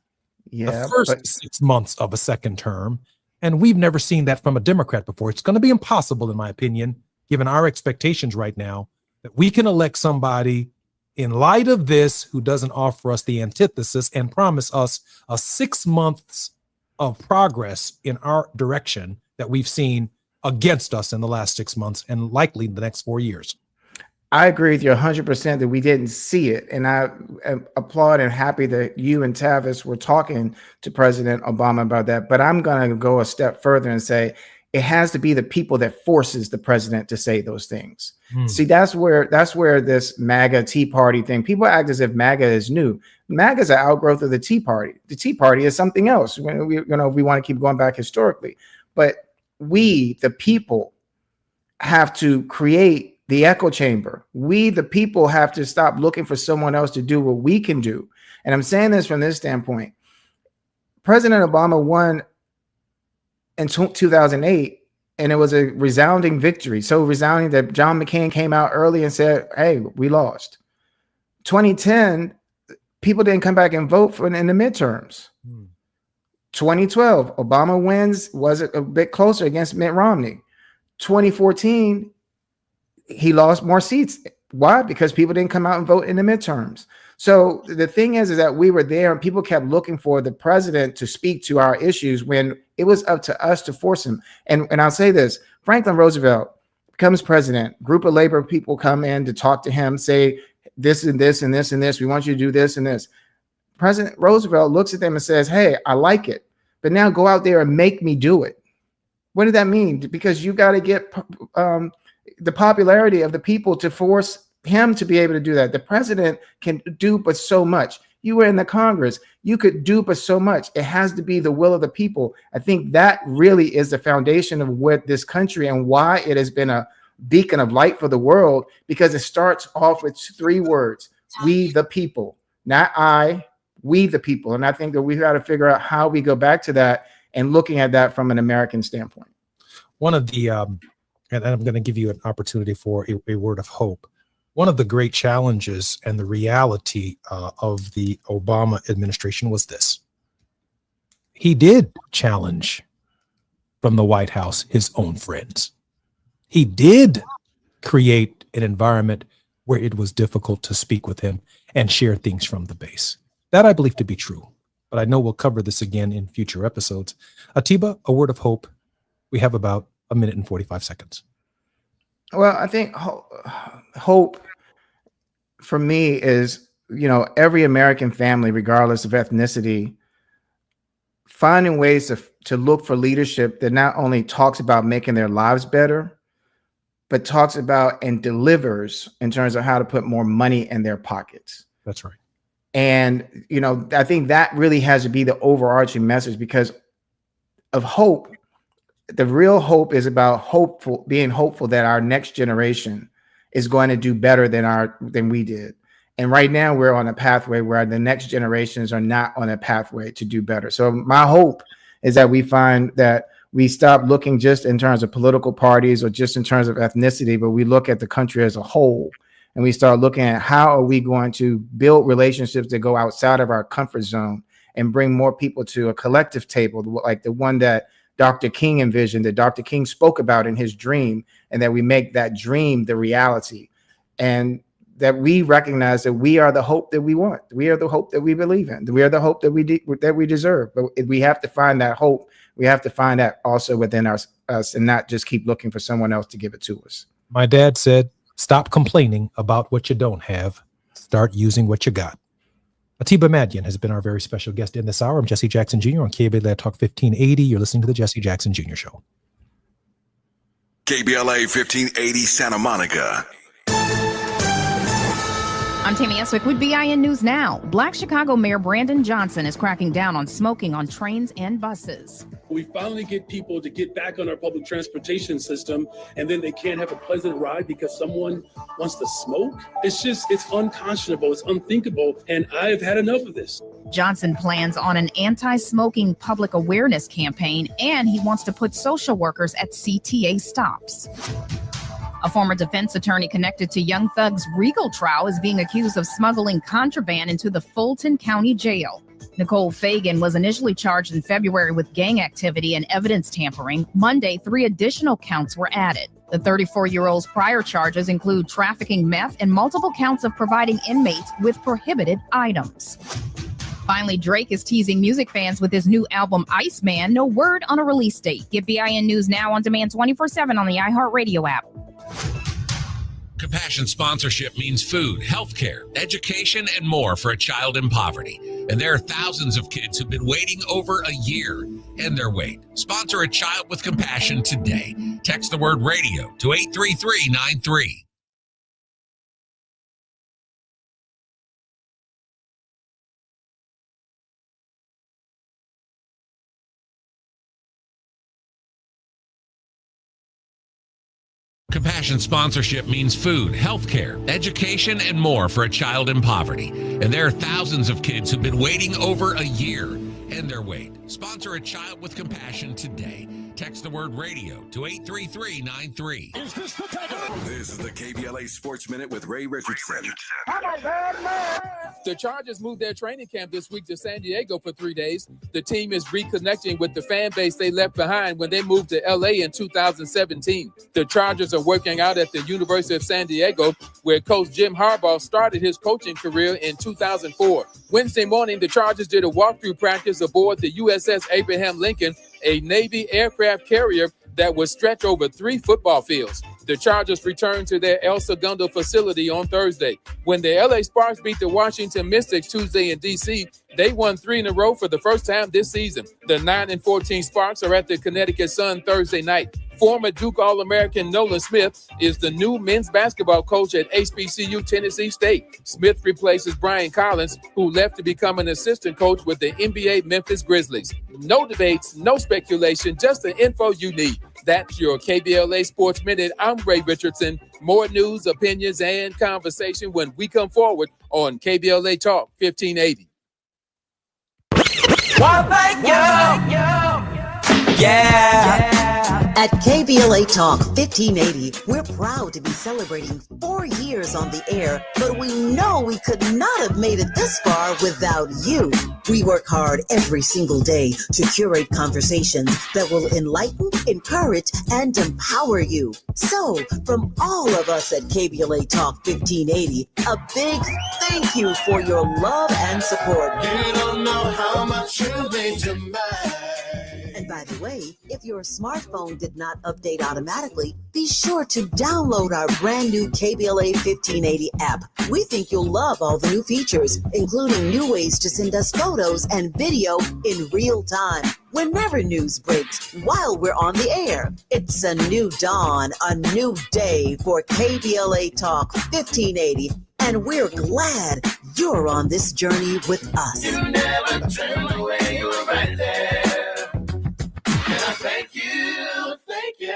Yeah, the first 6 months of a second term. And we've never seen that from a Democrat before. It's going to be impossible, in my opinion, given our expectations right now, that we can elect somebody in light of this who doesn't offer us the antithesis and promise us a 6 months of progress in our direction that we've seen against us in the last 6 months and likely the next 4 years. I agree with you 100% that we didn't see it. And I applaud and happy that you and Tavis were talking to President Obama about that. But I'm going to go a step further and say it has to be the people that forces the president to say those things. See, that's where this MAGA Tea Party thing, people act as if MAGA is new. MAGA is an outgrowth of the Tea Party. The Tea Party is something else. When we want to keep going back historically, but we, the people, have to create the echo chamber. We, the people, have to stop looking for someone else to do what we can do. And I'm saying this from this standpoint. President Obama won in 2008, and it was a resounding victory. So resounding that John McCain came out early and said, hey, we lost. 2010, people didn't come back and vote for in the midterms. 2012, Obama wins, was a bit closer against Mitt Romney. 2014, he lost more seats. Why? Because people didn't come out and vote in the midterms. So the thing is that we were there and people kept looking for the president to speak to our issues when it was up to us to force him. And I'll say this, Franklin Roosevelt becomes president, group of labor people come in to talk to him, say this and this and this and this. We want you to do this and this. President Roosevelt looks at them and says, hey, I like it, but now go out there and make me do it. What did that mean? Because you got to get the popularity of the people to force him to be able to do that. The president can do but so much. You were in the Congress. You could do but so much. It has to be the will of the people. I think that really is the foundation of what this country and why it has been a beacon of light for the world, because it starts off with 3 words: we the people, not I, we the people. And I think that we've got to figure out how we go back to that and looking at that from an American standpoint. One of the, and I'm going to give you an opportunity for a word of hope. One of the great challenges and the reality of the Obama administration was this. He did challenge from the White House his own friends. He did create an environment where it was difficult to speak with him and share things from the base. That I believe to be true, but I know we'll cover this again in future episodes. Atiba, a word of hope. We have about 1 minute and 45 seconds. Well, I think hope for me is, every American family, regardless of ethnicity, finding ways to look for leadership that not only talks about making their lives better, but talks about and delivers in terms of how to put more money in their pockets. That's right. And, I think that really has to be the overarching message, because of hope. The real hope is about being hopeful that our next generation is going to do better than we did. And right now we're on a pathway where the next generations are not on a pathway to do better. So my hope is that we find that we stop looking just in terms of political parties or just in terms of ethnicity, but we look at the country as a whole. And we start looking at how are we going to build relationships that go outside of our comfort zone and bring more people to a collective table, like the one that Dr. King envisioned, that Dr. King spoke about in his dream, and that we make that dream the reality. And that we recognize that we are the hope that we want. We are the hope that we believe in. We are the hope that we deserve. But we have to find that hope. We have to find that also within us and not just keep looking for someone else to give it to us. My dad said, stop complaining about what you don't have. Start using what you got. Atiba Madian has been our very special guest in this hour. I'm Jesse Jackson Jr. on KBLA Talk 1580. You're listening to the Jesse Jackson Jr. Show. KBLA 1580 Santa Monica. I'm Tammy Eswick with BIN News Now. Black Chicago Mayor Brandon Johnson is cracking down on smoking on trains and buses. We finally get people to get back on our public transportation system, and then they can't have a pleasant ride because someone wants to smoke. It's unconscionable, it's unthinkable, and I've had enough of this. Johnson plans on an anti-smoking public awareness campaign, and he wants to put social workers at CTA stops. A former defense attorney connected to Young Thug's Regal trial is being accused of smuggling contraband into the Fulton County Jail. Nicole Fagan was initially charged in February with gang activity and evidence tampering. Monday, 3 additional counts were added. The 34-year-old's prior charges include trafficking meth and multiple counts of providing inmates with prohibited items. Finally, Drake is teasing music fans with his new album, Iceman. No word on a release date. Get BIN News Now on demand 24/7 on the iHeartRadio app. Compassion sponsorship means food, healthcare, education, and more for a child in poverty. And there are thousands of kids who've been waiting over a year. End their wait. Sponsor a child with compassion today. Text the word radio to 83393. Compassion sponsorship means food, healthcare, education, and more for a child in poverty. And there are thousands of kids who've been waiting over a year. End their wait. Sponsor a child with compassion today. Text the word radio to 83393. This is the KBLA Sports Minute with Ray Richardson. The Chargers moved their training camp this week to San Diego for 3 days. The team is reconnecting with the fan base they left behind when they moved to LA in 2017. The Chargers are working out at the University of San Diego, where Coach Jim Harbaugh started his coaching career in 2004. Wednesday morning, the Chargers did a walkthrough practice aboard the USS Abraham Lincoln, a Navy aircraft carrier that would stretch over 3 football fields. The Chargers returned to their El Segundo facility on Thursday. When the LA Sparks beat the Washington Mystics Tuesday in D.C., they won 3 in a row for the first time this season. The 9-14 Sparks are at the Connecticut Sun Thursday night. Former Duke All-American Nolan Smith is the new men's basketball coach at HBCU Tennessee State. Smith replaces Brian Collins, who left to become an assistant coach with the NBA Memphis Grizzlies. No debates, no speculation, just the info you need. That's your KBLA Sports Minute. I'm Ray Richardson. More news, opinions, and conversation when we come forward on KBLA Talk 1580. Well, thank you. Yeah. At KBLA Talk 1580, we're proud to be celebrating 4 years on the air, but we know we could not have made it this far without you. We work hard every single day to curate conversations that will enlighten, encourage, and empower you. So, from all of us at KBLA Talk 1580, a big thank you for your love and support. You don't know how much you mean to me. And by the way, if your smartphone did not update automatically, be sure to download our brand new KBLA 1580 app. We think you'll love all the new features, including new ways to send us photos and video in real time. Whenever news breaks, while we're on the air, it's a new dawn, a new day for KBLA Talk 1580. And we're glad you're on this journey with us. You never turned away, you were right there. And I thank you, thank you.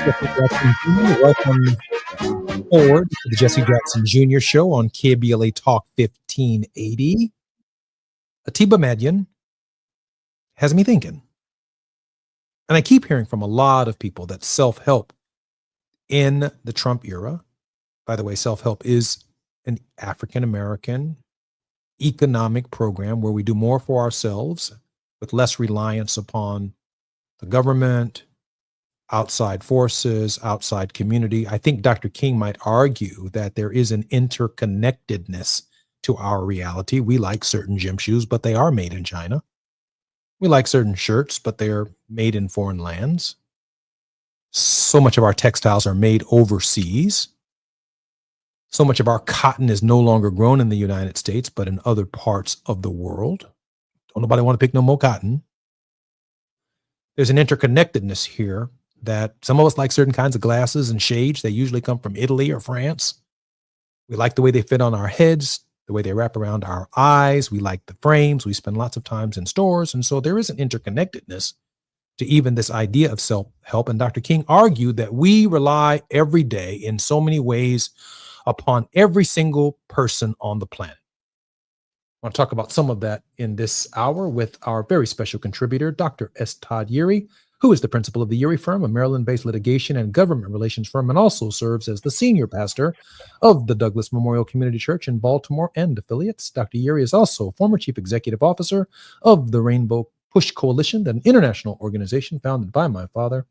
Jesse Jackson Jr. Welcome forward to the Jesse Jackson Jr. Show on KBLA Talk 1580. Atiba Madian has me thinking. And I keep hearing from a lot of people that self-help in the Trump era, by the way, self-help is an African-American economic program where we do more for ourselves with less reliance upon the government, outside forces, outside community. I think Dr. King might argue that there is an interconnectedness to our reality. We like certain gym shoes, but they are made in China. We like certain shirts, but they're made in foreign lands. So much of our textiles are made overseas. So much of our cotton is no longer grown in the United States, but in other parts of the world. Don't nobody want to pick no more cotton. There's an interconnectedness here that some of us like certain kinds of glasses and shades. They usually come from Italy or France. We like the way they fit on our heads, the way they wrap around our eyes. We like the frames. We spend lots of times in stores. And so there is an interconnectedness to even this idea of self-help. And Dr. King argued that we rely every day in so many ways upon every single person on the planet. I want to talk about some of that in this hour with our very special contributor, Dr. S. Todd Yeary, who is the principal of the Yeary Firm, a Maryland-based litigation and government relations firm, and also serves as the senior pastor of the Douglas Memorial Community Church in Baltimore and affiliates. Dr. Yeary is also former chief executive officer of the Rainbow Push Coalition, an international organization founded by my father.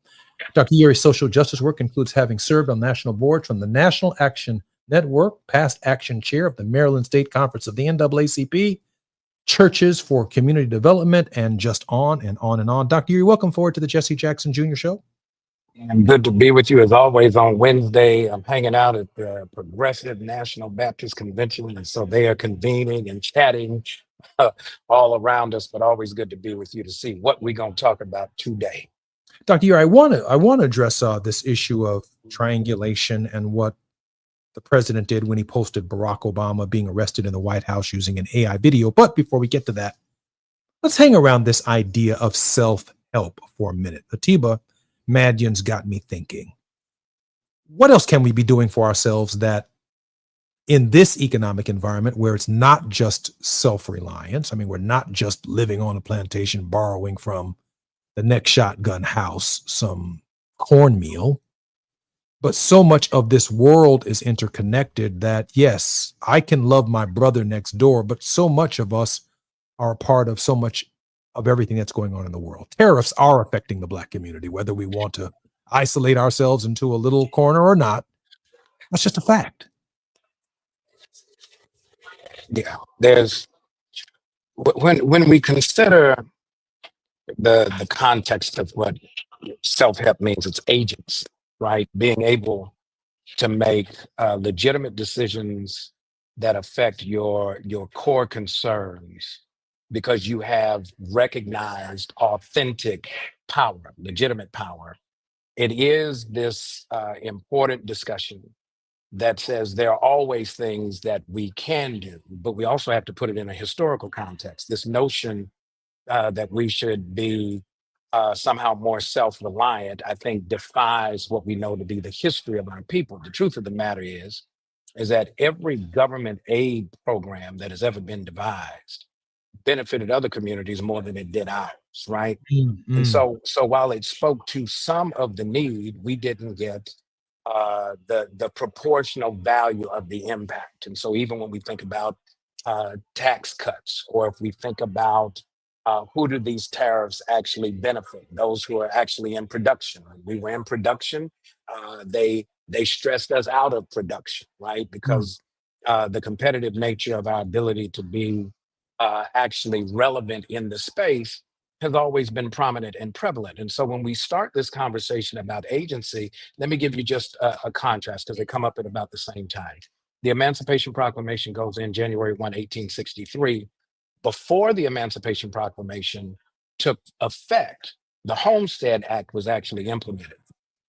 Dr. Yeary's social justice work includes having served on national boards from the National Action Network, past action chair of the Maryland State Conference of the NAACP, Churches for Community Development, and just on and on and on. Dr. Yeary, welcome forward to the Jesse Jackson Jr. Show. And good to be with you as always on Wednesday. I'm hanging out at the Progressive National Baptist Convention, and so they are convening and chatting all around us, but always good to be with you to see what we're going to talk about today. Dr. Yeary, I want to address this issue of triangulation and what the president did when he posted Barack Obama being arrested in the White House using an AI video. But before we get to that, let's hang around this idea of self-help for a minute. Atiba Madian's got me thinking. What else can we be doing for ourselves that in this economic environment where it's not just self-reliance, I mean, we're not just living on a plantation, borrowing from the next shotgun house some cornmeal, but so much of this world is interconnected that, yes, I can love my brother next door, but so much of us are a part of so much of everything that's going on in the world. Tariffs are affecting the Black community, whether we want to isolate ourselves into a little corner or not. That's just a fact. Yeah, there's when we consider the context of what self-help means, it's agents, right? Being able to make legitimate decisions that affect your core concerns because you have recognized authentic power, legitimate power. It is this important discussion that says there are always things that we can do, but we also have to put it in a historical context. This notion that we should be somehow more self-reliant, I think defies what we know to be the history of our people. The truth of the matter is that every government aid program that has ever been devised benefited other communities more than it did ours, right? Mm-hmm. And so while it spoke to some of the need, we didn't get the proportional value of the impact. And so even when we think about tax cuts, or if we think about who do these tariffs actually benefit? Those who are actually in production. When we were in production, they stressed us out of production, right? Because the competitive nature of our ability to be actually relevant in the space has always been prominent and prevalent. And so when we start this conversation about agency, let me give you just a contrast because they come up at about the same time. The Emancipation Proclamation goes in January 1, 1863. Before the Emancipation Proclamation took effect, the Homestead Act was actually implemented.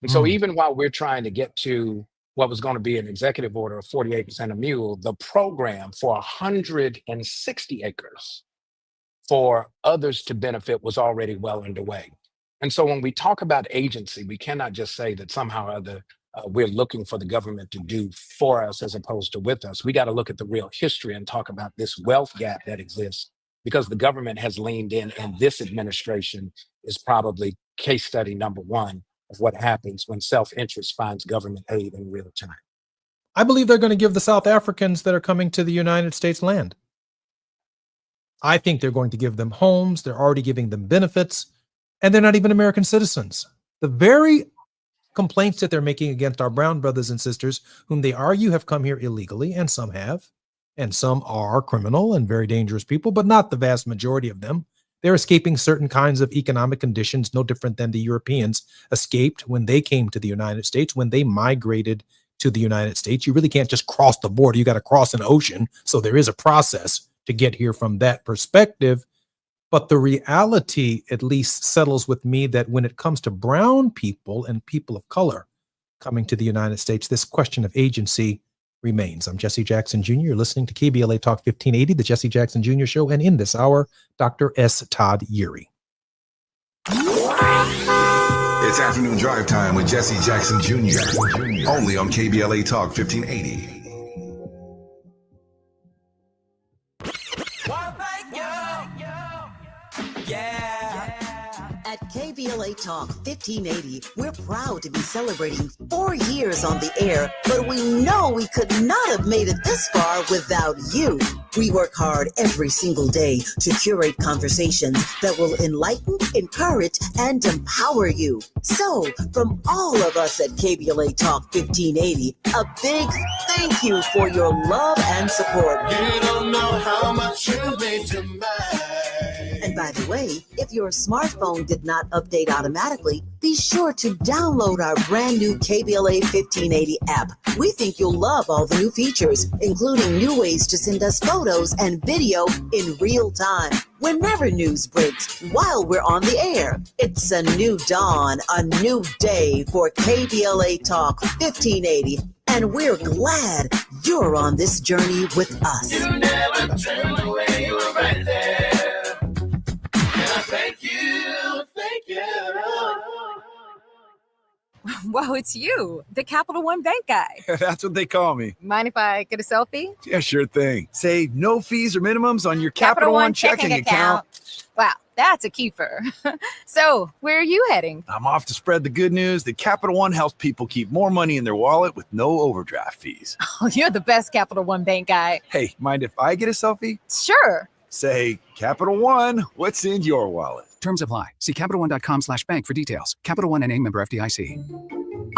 And so even while we're trying to get to what was going to be an executive order of 48% a mule, the program for 160 acres for others to benefit was already well underway. And so when we talk about agency, we cannot just say that somehow or other we're looking for the government to do for us as opposed to with us. We got to look at the real history and talk about this wealth gap that exists because the government has leaned in, and this administration is probably case study number one of what happens when self-interest finds government aid in real time. I believe they're going to give the South Africans that are coming to the United States land. I think they're going to give them homes. They're already giving them benefits, and they're not even American citizens. The very complaints that they're making against our brown brothers and sisters, whom they argue have come here illegally, and some have, and some are criminal and very dangerous people, but not the vast majority of them. They're escaping certain kinds of economic conditions, no different than the Europeans escaped when they came to the United States, when they migrated to the United States. You really can't just cross the border. You got to cross an ocean. So there is a process to get here from that perspective. But the reality at least settles with me that when it comes to brown people and people of color coming to the United States, this question of agency remains. I'm Jesse Jackson Jr. You're listening to KBLA Talk 1580, the Jesse Jackson Jr. Show. And in this hour, Dr. S. Todd Eury. It's afternoon drive time with Jesse Jackson Jr. Only on KBLA Talk 1580. At KBLA Talk 1580, we're proud to be celebrating 4 years on the air, but we know we could not have made it this far without you. We work hard every single day to curate conversations that will enlighten, encourage, and empower you. So, from all of us at KBLA Talk 1580, a big thank you for your love and support. You don't know how much you mean to me. And by the way, if your smartphone did not update automatically, be sure to download our brand new KBLA 1580 app. We think you'll love all the new features, including new ways to send us photos and video in real time. Whenever news breaks, while we're on the air, it's a new dawn, a new day for KBLA Talk 1580. And we're glad you're on this journey with us. You never turned away, you were right there. Thank you, thank you. Whoa, it's you, the Capital One Bank guy. That's what they call me. Mind if I get a selfie? Yeah, sure thing. Save no fees or minimums on your Capital One checking account. Wow, that's a keeper. So, where are you heading? I'm off to spread the good news that Capital One helps people keep more money in their wallet with no overdraft fees. Oh, you're the best Capital One Bank guy. Hey, mind if I get a selfie? Sure. Say, Capital One, what's in your wallet? Terms apply. See CapitalOne.com/bank for details. Capital One NA, member FDIC.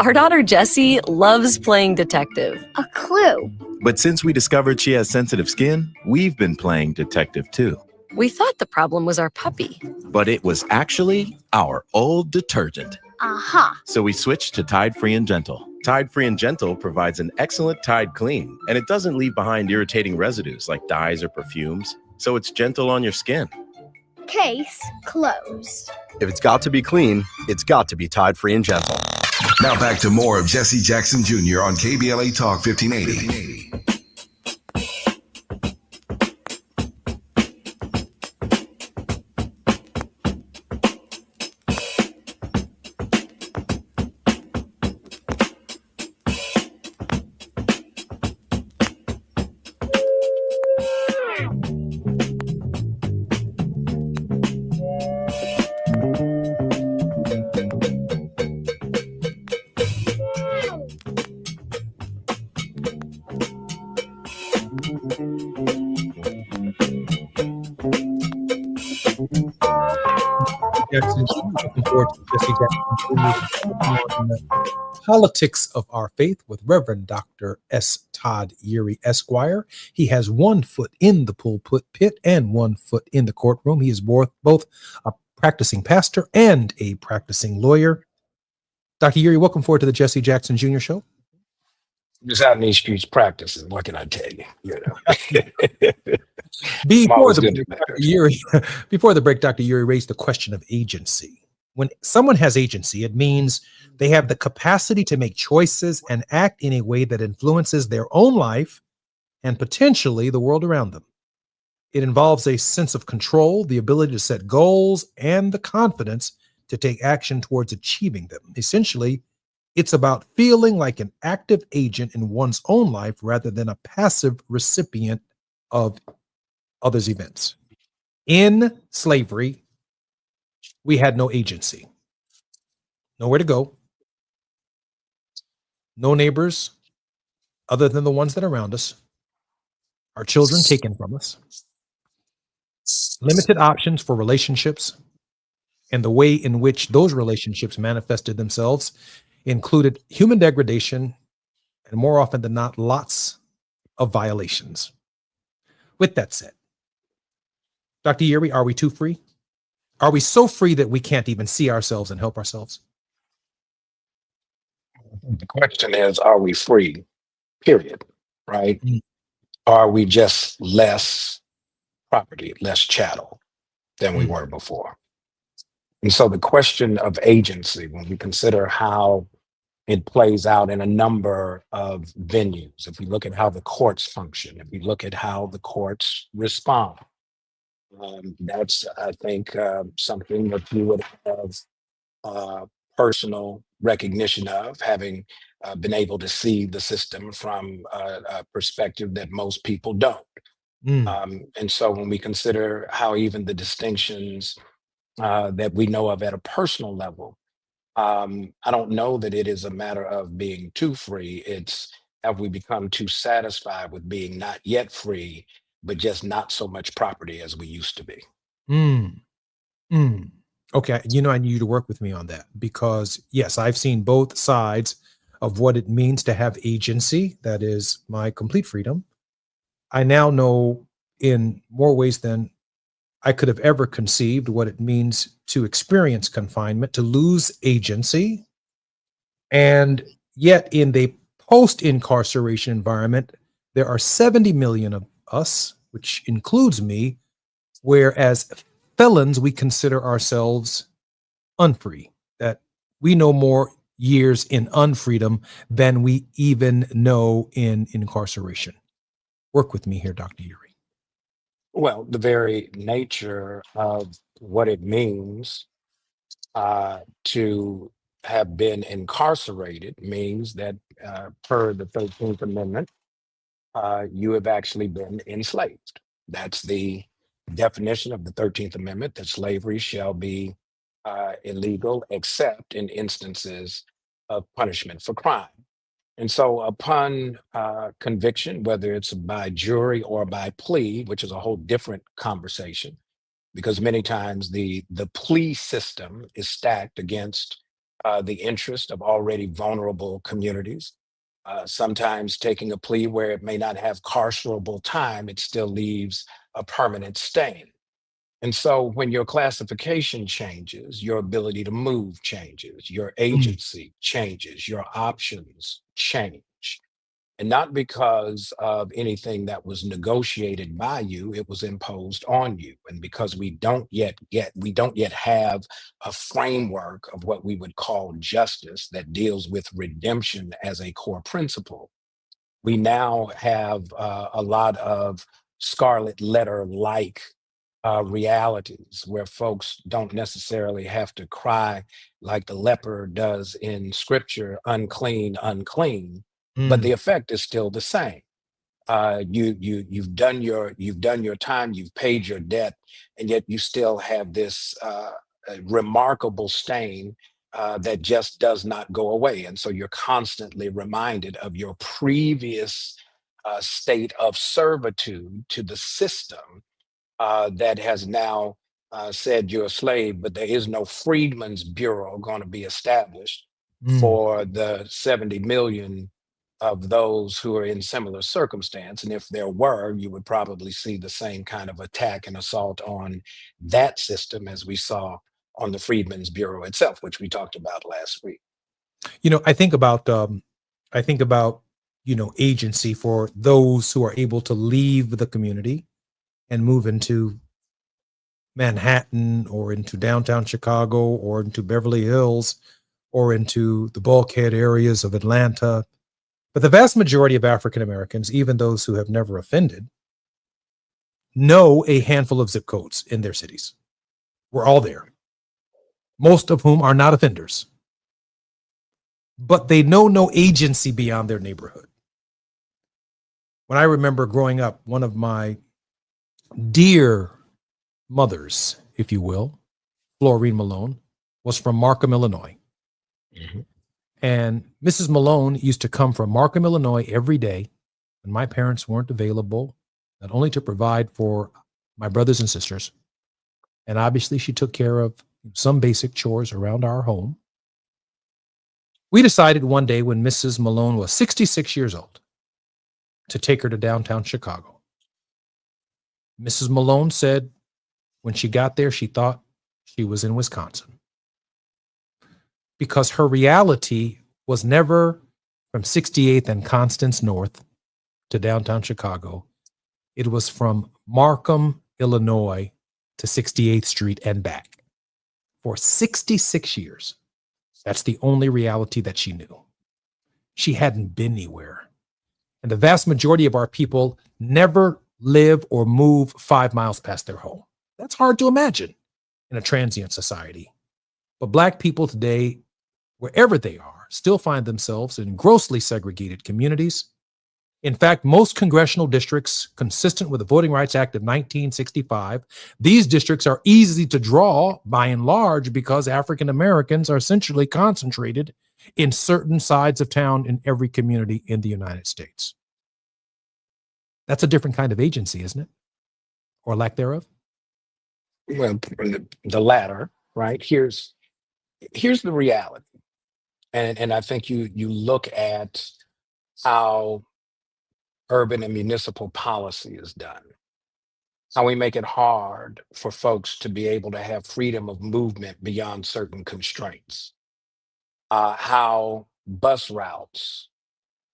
Our daughter Jessie loves playing detective. A clue. But since we discovered she has sensitive skin, we've been playing detective too. We thought the problem was our puppy. But it was actually our old detergent. Aha. So we switched to Tide Free and Gentle. Tide Free and Gentle provides an excellent Tide clean, and it doesn't leave behind irritating residues like dyes or perfumes. So it's gentle on your skin. Case closed. If it's got to be clean, it's got to be Tide Free and Gentle. Now back to more of Jesse Jackson Jr. on KBLA Talk 1580. Jackson, looking forward to Jesse Jackson on the politics of our faith with Reverend Dr. S. Todd Eury, Esquire. He has 1 foot in the pulpit and 1 foot in the courtroom. He is both a practicing pastor and a practicing lawyer. Dr. Eury, welcome forward to the Jesse Jackson Jr. Show. Just out in these streets practicing. What can I tell you? Before the break, Dr. Eury raised the question of agency. When someone has agency, it means they have the capacity to make choices and act in a way that influences their own life and potentially the world around them. It involves a sense of control, the ability to set goals, and the confidence to take action towards achieving them. Essentially, it's about feeling like an active agent in one's own life rather than a passive recipient of others' events. In slavery, we had no agency, nowhere to go, no neighbors other than the ones that are around us, our children taken from us, limited options for relationships, and the way in which those relationships manifested themselves included human degradation and, more often than not, lots of violations. With that said, Dr. Yeary, are we too free? Are we so free that we can't even see ourselves and help ourselves? The question is, are we free? Period. Right? Are we just less property, less chattel than we were before? And so the question of agency, when we consider how it plays out in a number of venues, if we look at how the courts function, if we look at how the courts respond, that's, I think, something that you would have personal recognition of, having been able to see the system from a perspective that most people don't. And so when we consider how even the distinctions that we know of at a personal level, I don't know that it is a matter of being too free. It's, have we become too satisfied with being not yet free, but just not so much property as we used to be? Okay, I need you to work with me on that, because yes, I've seen both sides of what it means to have agency. That is my complete freedom. I now know in more ways than I could have ever conceived what it means to experience confinement, to lose agency. And yet in the post-incarceration environment, there are 70 million of us, which includes me, whereas felons, we consider ourselves unfree, that we know more years in unfreedom than we even know in incarceration. Work with me here, Dr. Yeary. Well, the very nature of what it means to have been incarcerated means that per the 13th Amendment, you have actually been enslaved. That's the definition of the 13th Amendment, that slavery shall be illegal except in instances of punishment for crime. And so upon conviction, whether it's by jury or by plea, which is a whole different conversation, because many times the plea system is stacked against the interest of already vulnerable communities. Sometimes taking a plea where it may not have carcerable time, it still leaves a permanent stain. And so when your classification changes, your ability to move changes, your agency changes, your options change. And not because of anything that was negotiated by you, it was imposed on you. And because we don't yet have a framework of what we would call justice that deals with redemption as a core principle, we now have a lot of scarlet letter-like realities where folks don't necessarily have to cry like the leper does in scripture, unclean, unclean, but the effect is still the same. You've done your time, you've paid your debt, and yet you still have this remarkable stain that just does not go away. And so you're constantly reminded of your previous state of servitude to the system that has now said you're a slave, but there is no Freedmen's Bureau going to be established for the 70 million of those who are in similar circumstance. And if there were, you would probably see the same kind of attack and assault on that system as we saw on the Freedmen's Bureau itself, which we talked about last week. I think about agency for those who are able to leave the community and move into Manhattan or into downtown Chicago or into Beverly Hills or into the bulkhead areas of Atlanta. But the vast majority of African Americans, even those who have never offended, know a handful of zip codes in their cities. We're all there. most of whom are not offenders. But they know no agency beyond their neighborhood. When I remember growing up, one of my dear mothers, if you will, Florine Malone, was from Markham, Illinois. Mhm. And Mrs. Malone used to come from Markham, Illinois every day when my parents weren't available, not only to provide for my brothers and sisters, and obviously she took care of some basic chores around our home. We decided one day when Mrs. Malone was 66 years old to take her to downtown Chicago. Mrs. Malone said when she got there, she thought she was in Wisconsin, because her reality was never from 68th and Constance North to downtown Chicago. It was from Markham, Illinois to 68th Street and back for 66 years. That's the only reality that she knew. She hadn't been anywhere. And the vast majority of our people never live or move 5 miles past their home. That's hard to imagine in a transient society. But Black people today, wherever they are, still find themselves in grossly segregated communities. In fact, most congressional districts, consistent with the Voting Rights Act of 1965, these districts are easy to draw by and large because African Americans are essentially concentrated in certain sides of town in every community in the United States. That's a different kind of agency, isn't it? Or lack thereof? Well, the latter, right? Here's the reality. And I think you look at how urban and municipal policy is done, how we make it hard for folks to be able to have freedom of movement beyond certain constraints, how bus routes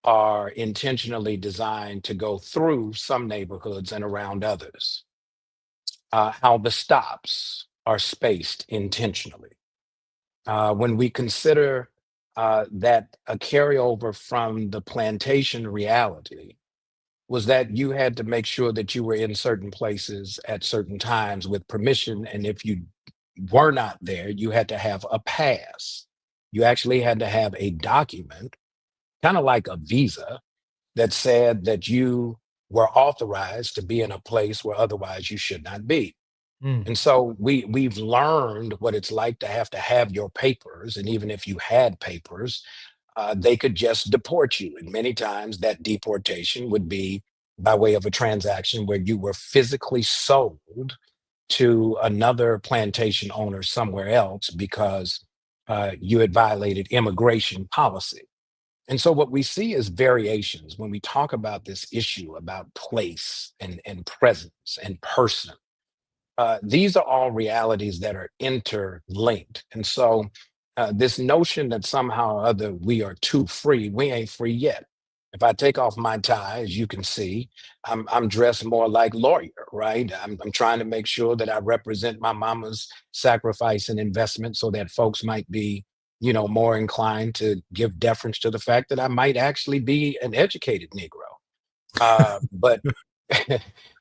are intentionally designed to go through some neighborhoods and around others, how the stops are spaced intentionally. When we consider that a carryover from the plantation reality was that you had to make sure that you were in certain places at certain times with permission. And if you were not there, you had to have a pass. You actually had to have a document, kind of like a visa, that said that you were authorized to be in a place where otherwise you should not be. And so we've learned what it's like to have your papers. And even if you had papers, they could just deport you. And many times that deportation would be by way of a transaction where you were physically sold to another plantation owner somewhere else because you had violated immigration policy. And so what we see is variations when we talk about this issue about place and presence and person. These are all realities that are interlinked. And so this notion that somehow or other we are too free, we ain't free yet. If I take off my tie, as you can see, I'm dressed more like lawyer, right? I'm trying to make sure that I represent my mama's sacrifice and investment so that folks might be, more inclined to give deference to the fact that I might actually be an educated Negro. But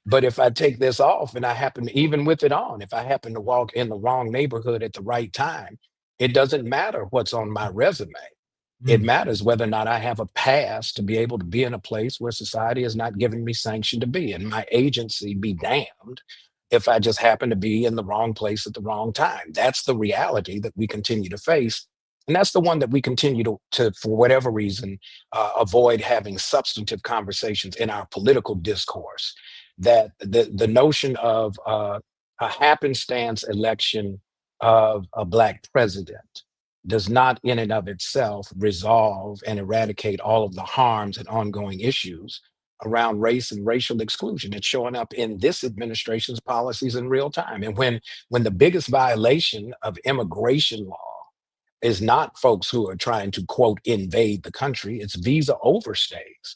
but if I take this off and I happen, even with it on, if I happen to walk in the wrong neighborhood at the right time, it doesn't matter what's on my resume. It matters whether or not I have a pass to be able to be in a place where society is not giving me sanction to be, and my agency be damned if I just happen to be in the wrong place at the wrong time. That's the reality that we continue to face. And that's the one that we continue to for whatever reason, avoid having substantive conversations in our political discourse. That the notion of a happenstance election of a Black president does not in and of itself resolve and eradicate all of the harms and ongoing issues around race and racial exclusion. It's showing up in this administration's policies in real time. And when the biggest violation of immigration law is not folks who are trying to, quote, invade the country, it's visa overstays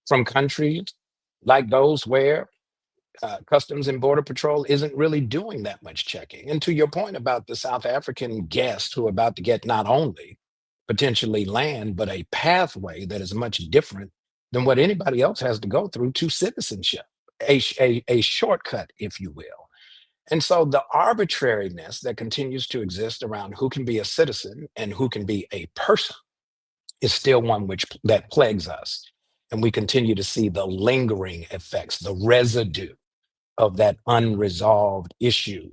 from countries like those where Customs and Border Patrol isn't really doing that much checking. And to your point about the South African guest who are about to get not only potentially land, but a pathway that is much different than what anybody else has to go through to citizenship, a shortcut, if you will. And so the arbitrariness that continues to exist around who can be a citizen and who can be a person is still one that plagues us. And we continue to see the lingering effects, the residue of that unresolved issue,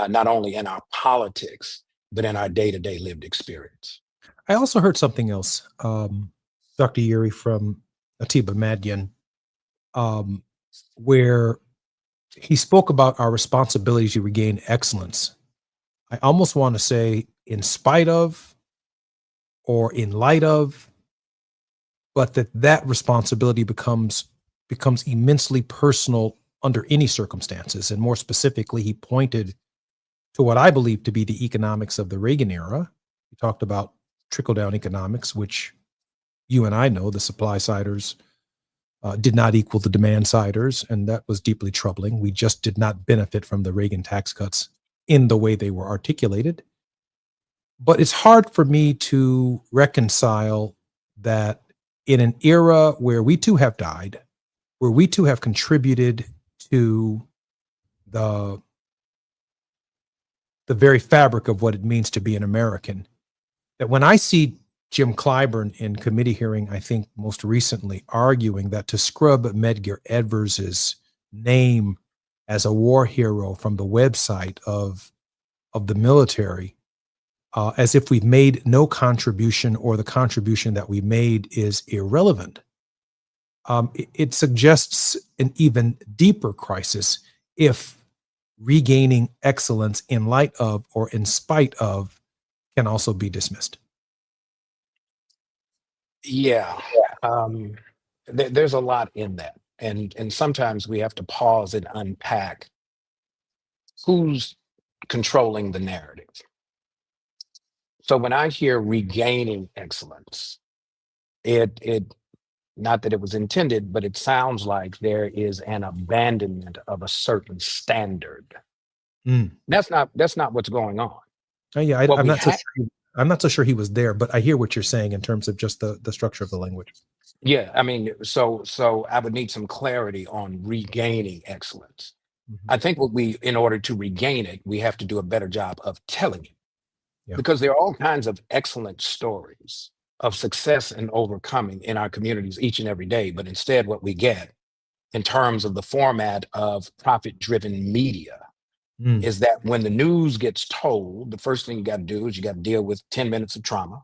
not only in our politics, but in our day-to-day lived experience. I also heard something else, Dr. Yuri, from Atiba Madian, where he spoke about our responsibility to regain excellence. I almost want to say in spite of or in light of, but that responsibility becomes immensely personal under any circumstances. And more specifically, he pointed to what I believe to be the economics of the Reagan era. He talked about trickle-down economics, which you and I know the supply-siders did not equal the demand-siders, and that was deeply troubling. We just did not benefit from the Reagan tax cuts in the way they were articulated. But it's hard for me to reconcile that in an era where we too have died, where we too have contributed to the very fabric of what it means to be an American, that when I see Jim Clyburn in committee hearing, I think most recently, arguing that to scrub Medgar Evers' name as a war hero from the website of the military, as if we've made no contribution or the contribution that we made is irrelevant. It suggests an even deeper crisis if regaining excellence in light of or in spite of can also be dismissed. Yeah, there's a lot in that. And sometimes we have to pause and unpack who's controlling the narrative. So when I hear regaining excellence, it not that it was intended, but it sounds like there is an abandonment of a certain standard. That's not what's going on. Yeah, I'm not so sure he was there, but I hear what you're saying in terms of just the structure of the language. Yeah, I mean, so I would need some clarity on regaining excellence. I think in order to regain it, we have to do a better job of telling it. Yeah. Because there are all kinds of excellent stories of success and overcoming in our communities each and every day. But instead, what we get in terms of the format of profit-driven media is that when the news gets told, the first thing you got to do is you got to deal with 10 minutes of trauma.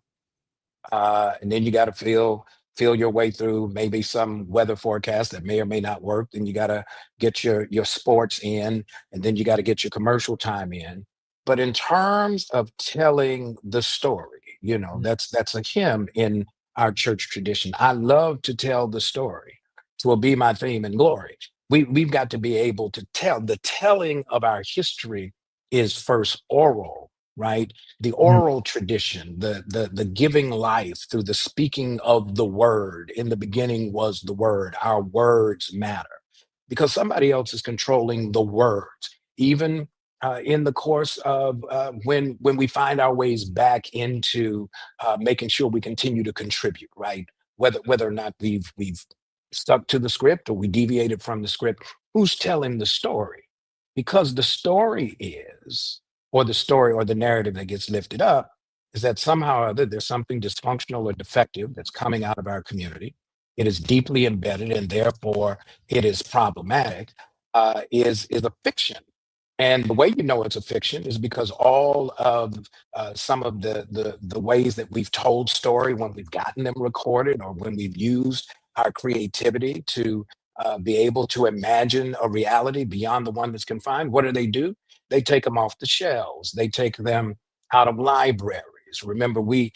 And then you got to feel your way through maybe some weather forecast that may or may not work. Then you got to get your sports in, and then you got to get your commercial time in. But in terms of telling the story, that's a hymn in our church tradition. I love to tell the story. It will be my theme and glory. We've got to be able to tell. The telling of our history is first oral, right? The oral tradition, the giving life through the speaking of the word. In the beginning was the word. Our words matter because somebody else is controlling the words. Even in the course of when we find our ways back into making sure we continue to contribute, right? Whether or not we've stuck to the script or we deviated from the script, who's telling the story? Because the story is, or the narrative that gets lifted up is that somehow or other there's something dysfunctional or defective that's coming out of our community. It is deeply embedded and therefore it is problematic, is a fiction. And the way you know it's a fiction is because all of some of the ways that we've told story when we've gotten them recorded or when we've used our creativity to be able to imagine a reality beyond the one that's confined. What do? They take them off the shelves. They take them out of libraries. Remember, we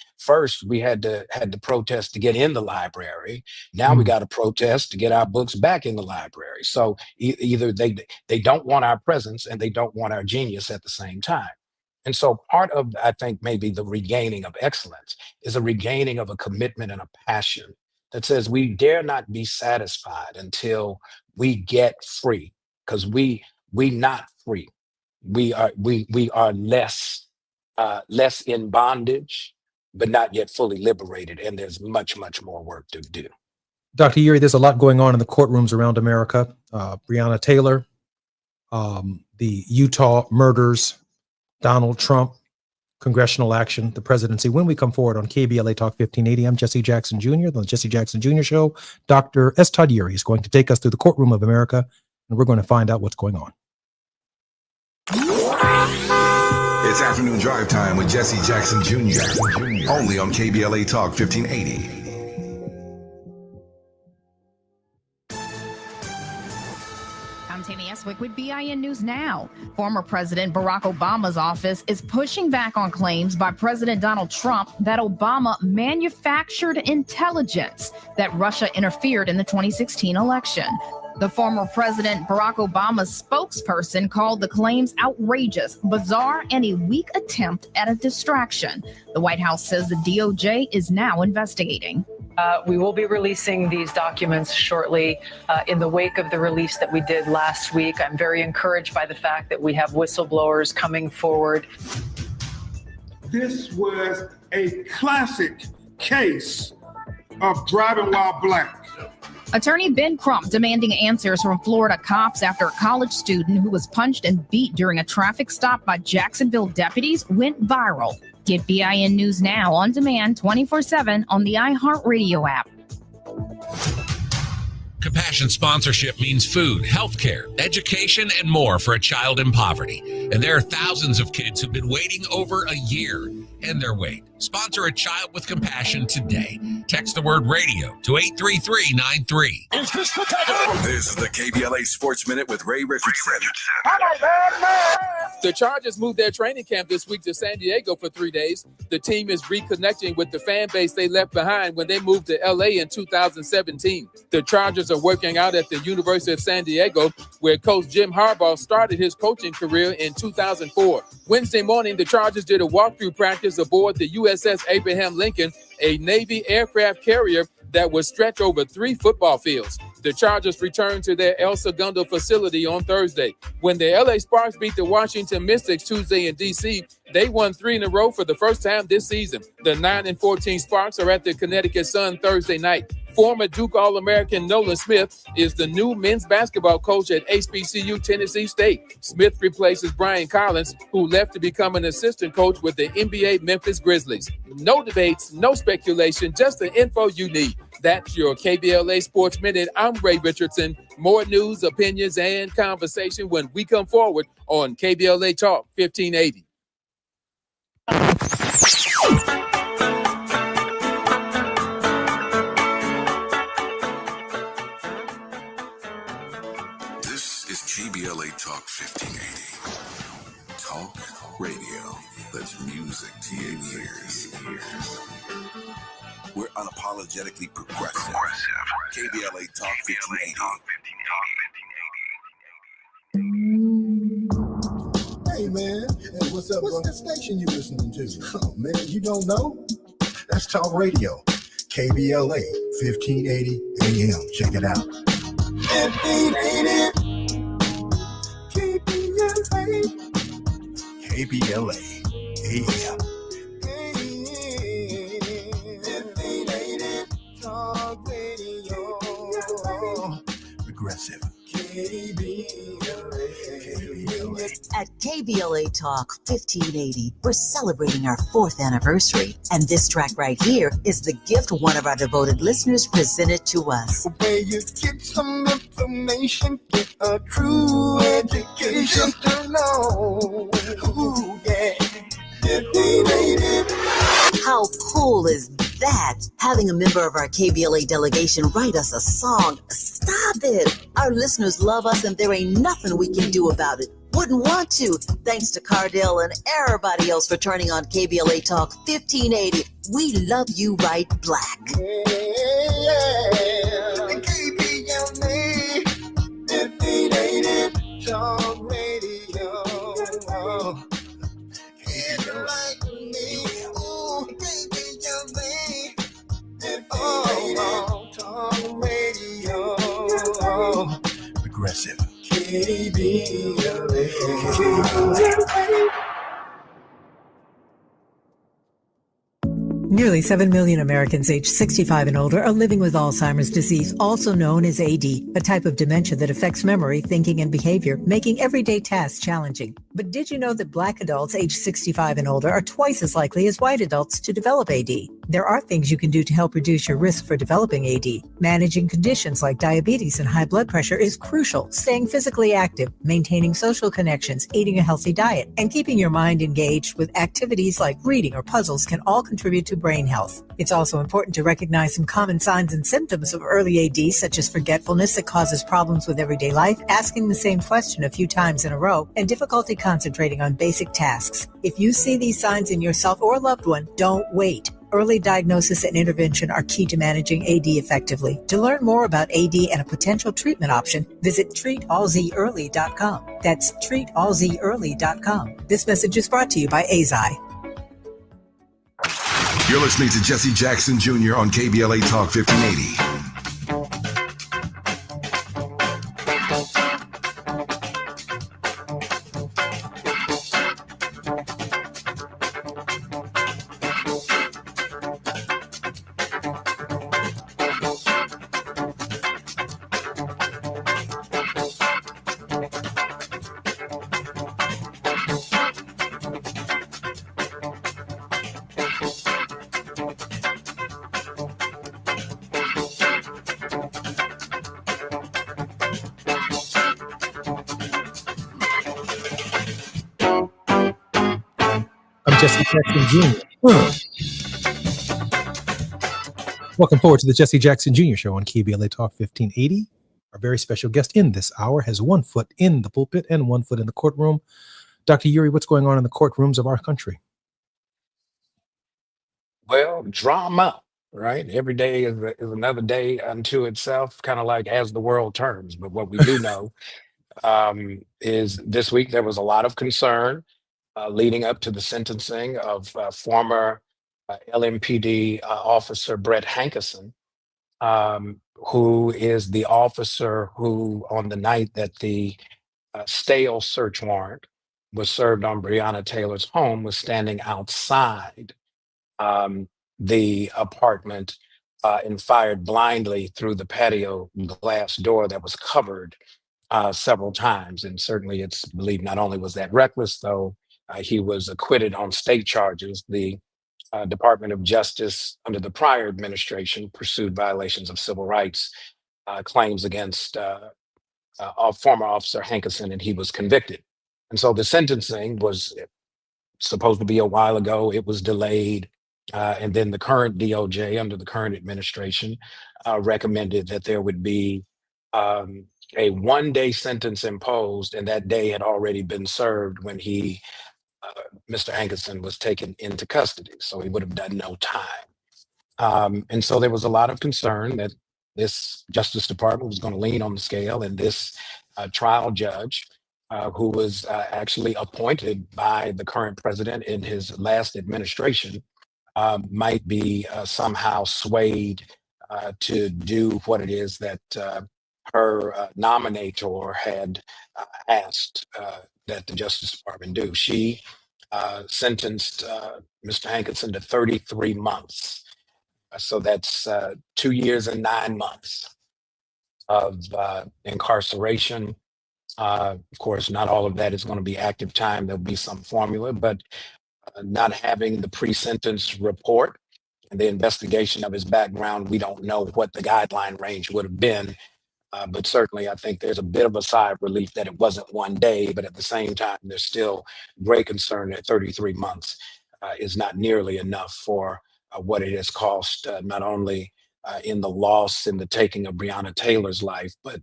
had to protest to get in the library. Now we got to protest to get our books back in the library. So either they don't want our presence and they don't want our genius at the same time. And so part of, I think, maybe the regaining of excellence is a regaining of a commitment and a passion that says we dare not be satisfied until we get free, because we not free. We are less in bondage, but not yet fully liberated. And there's much, much more work to do. Dr. Yuri, there's a lot going on in the courtrooms around America. Breonna Taylor, the Utah murders, Donald Trump, congressional action, the presidency. When we come forward on KBLA Talk 1580, I'm Jesse Jackson Jr., the Jesse Jackson Jr. Show. Dr. S. Todd Eury is going to take us through the courtroom of America, and we're going to find out what's going on. It's afternoon drive time with Jesse Jackson Jr. Only on KBLA Talk 1580. I'm Tammy Eswick with BIN News Now. Former President Barack Obama's office is pushing back on claims by President Donald Trump that Obama manufactured intelligence that Russia interfered in the 2016 election. The former President Barack Obama's spokesperson called the claims outrageous, bizarre, and a weak attempt at a distraction. The White House says the DOJ is now investigating. We will be releasing these documents shortly in the wake of the release that we did last week. I'm very encouraged by the fact that we have whistleblowers coming forward. This was a classic case of driving while black. Attorney Ben Crump demanding answers from Florida cops after a college student who was punched and beat during a traffic stop by Jacksonville deputies went viral. Get BIN News Now on demand 24/7 on the iHeartRadio app. Compassion sponsorship means food, healthcare, education, and more for a child in poverty. And there are thousands of kids who've been waiting over a year and their wait. Sponsor a child with compassion today. Text the word radio to 83393. This is the KBLA Sports Minute with Ray Richardson. The Chargers moved their training camp this week to San Diego for 3 days. The team is reconnecting with the fan base they left behind when they moved to LA in 2017. The Chargers are working out at the University of San Diego, where Coach Jim Harbaugh started his coaching career in 2004. Wednesday morning, the Chargers did a walkthrough practice aboard the USS Abraham Lincoln, a Navy aircraft carrier that would stretch over 3 football fields. The Chargers returned to their El Segundo facility on Thursday. When the LA Sparks beat the Washington Mystics Tuesday in D.C., they won 3 in a row for the first time this season. The 9-14 Sparks are at the Connecticut Sun Thursday night. Former Duke All-American Nolan Smith is the new men's basketball coach at HBCU Tennessee State. Smith replaces Brian Collins, who left to become an assistant coach with the NBA Memphis Grizzlies. No debates, no speculation, just the info you need. That's your KBLA Sports Minute. I'm Ray Richardson. More news, opinions, and conversation when we come forward on KBLA Talk 1580. This is KBLA Talk 1580. Talk radio that's music to your ears. We're unapologetically progressive. KBLA Talk 1580. Hey man, hey, what's up? What's that station you listening to? Oh man, you don't know? That's Talk Radio, KBLA 1580 AM. Check it out. 1580 KBLA AM. Talk Radio, progressive. At KBLA Talk 1580, we're celebrating our 4th anniversary, and this track right here is the gift one of our devoted listeners presented to us. Where you get some information, get a true education to know. Ooh, yeah. How cool is that? Having a member of our KBLA delegation write us a song. Stop it! Our listeners love us, and there ain't nothing we can do about it. Wouldn't want to. Thanks to Cardell and everybody else for turning on KBLA Talk 1580. We love you right black. KBLA 1580 Talk Radio. It's like me. Ooh, KBLA 1580 Talk Radio. Progressive. KBLA. Nearly 7 million Americans aged 65 and older are living with Alzheimer's disease, also known as AD, a type of dementia that affects memory, thinking, and behavior, making everyday tasks challenging. But did you know that Black adults aged 65 and older are twice as likely as white adults to develop AD? There are things you can do to help reduce your risk for developing AD. Managing conditions like diabetes and high blood pressure is crucial. Staying physically active, maintaining social connections, eating a healthy diet, and keeping your mind engaged with activities like reading or puzzles can all contribute to brain health. It's also important to recognize some common signs and symptoms of early AD, such as forgetfulness that causes problems with everyday life, asking the same question a few times in a row, and difficulty concentrating on basic tasks. If you see these signs in yourself or a loved one, don't wait. Early diagnosis and intervention are key to managing AD effectively. To learn more about AD and a potential treatment option, visit treatallzearly.com. That's treatallzearly.com. This message is brought to you by AZI. You're listening to Jesse Jackson Jr. on KBLA Talk 1580. Jesse Jackson Jr. Welcome forward to the Jesse Jackson Jr. Show on KBLA Talk 1580. Our very special guest in this hour has 1 foot in the pulpit and 1 foot in the courtroom. Dr. Uri, what's going on in the courtrooms of our country? Well, drama, right? Every day is another day unto itself, kind of like as the world turns. But what we do know is this week there was a lot of concern leading up to the sentencing of former LMPD officer Brett Hankison, who is the officer who, on the night that the stale search warrant was served on Breonna Taylor's home, was standing outside the apartment and fired blindly through the patio glass door that was covered several times. And certainly it's believed not only was that reckless, though, he was acquitted on state charges. The Department of Justice under the prior administration pursued violations of civil rights claims against former Officer Hankison, and he was convicted. And so the sentencing was supposed to be a while ago. It was delayed. And then the current DOJ under the current administration recommended that there would be a 1-day sentence imposed, and that day had already been served when Mr. Hankison was taken into custody. So he would have done no time. And so there was a lot of concern that this Justice Department was going to lean on the scale, and this trial judge, who was actually appointed by the current president in his last administration, might be somehow swayed to do what it is that her nominator had asked that the Justice Department do. She sentenced Mr. Hankison to 33 months. So that's 2 years and 9 months of incarceration. Of course, not all of that is going to be active time. There'll be some formula, but not having the pre-sentence report and the investigation of his background, we don't know what the guideline range would have been. But certainly, I think there's a bit of a sigh of relief that it wasn't 1 day, but at the same time, there's still great concern that 33 months is not nearly enough for what it has cost, not only in the loss and the taking of Breonna Taylor's life, but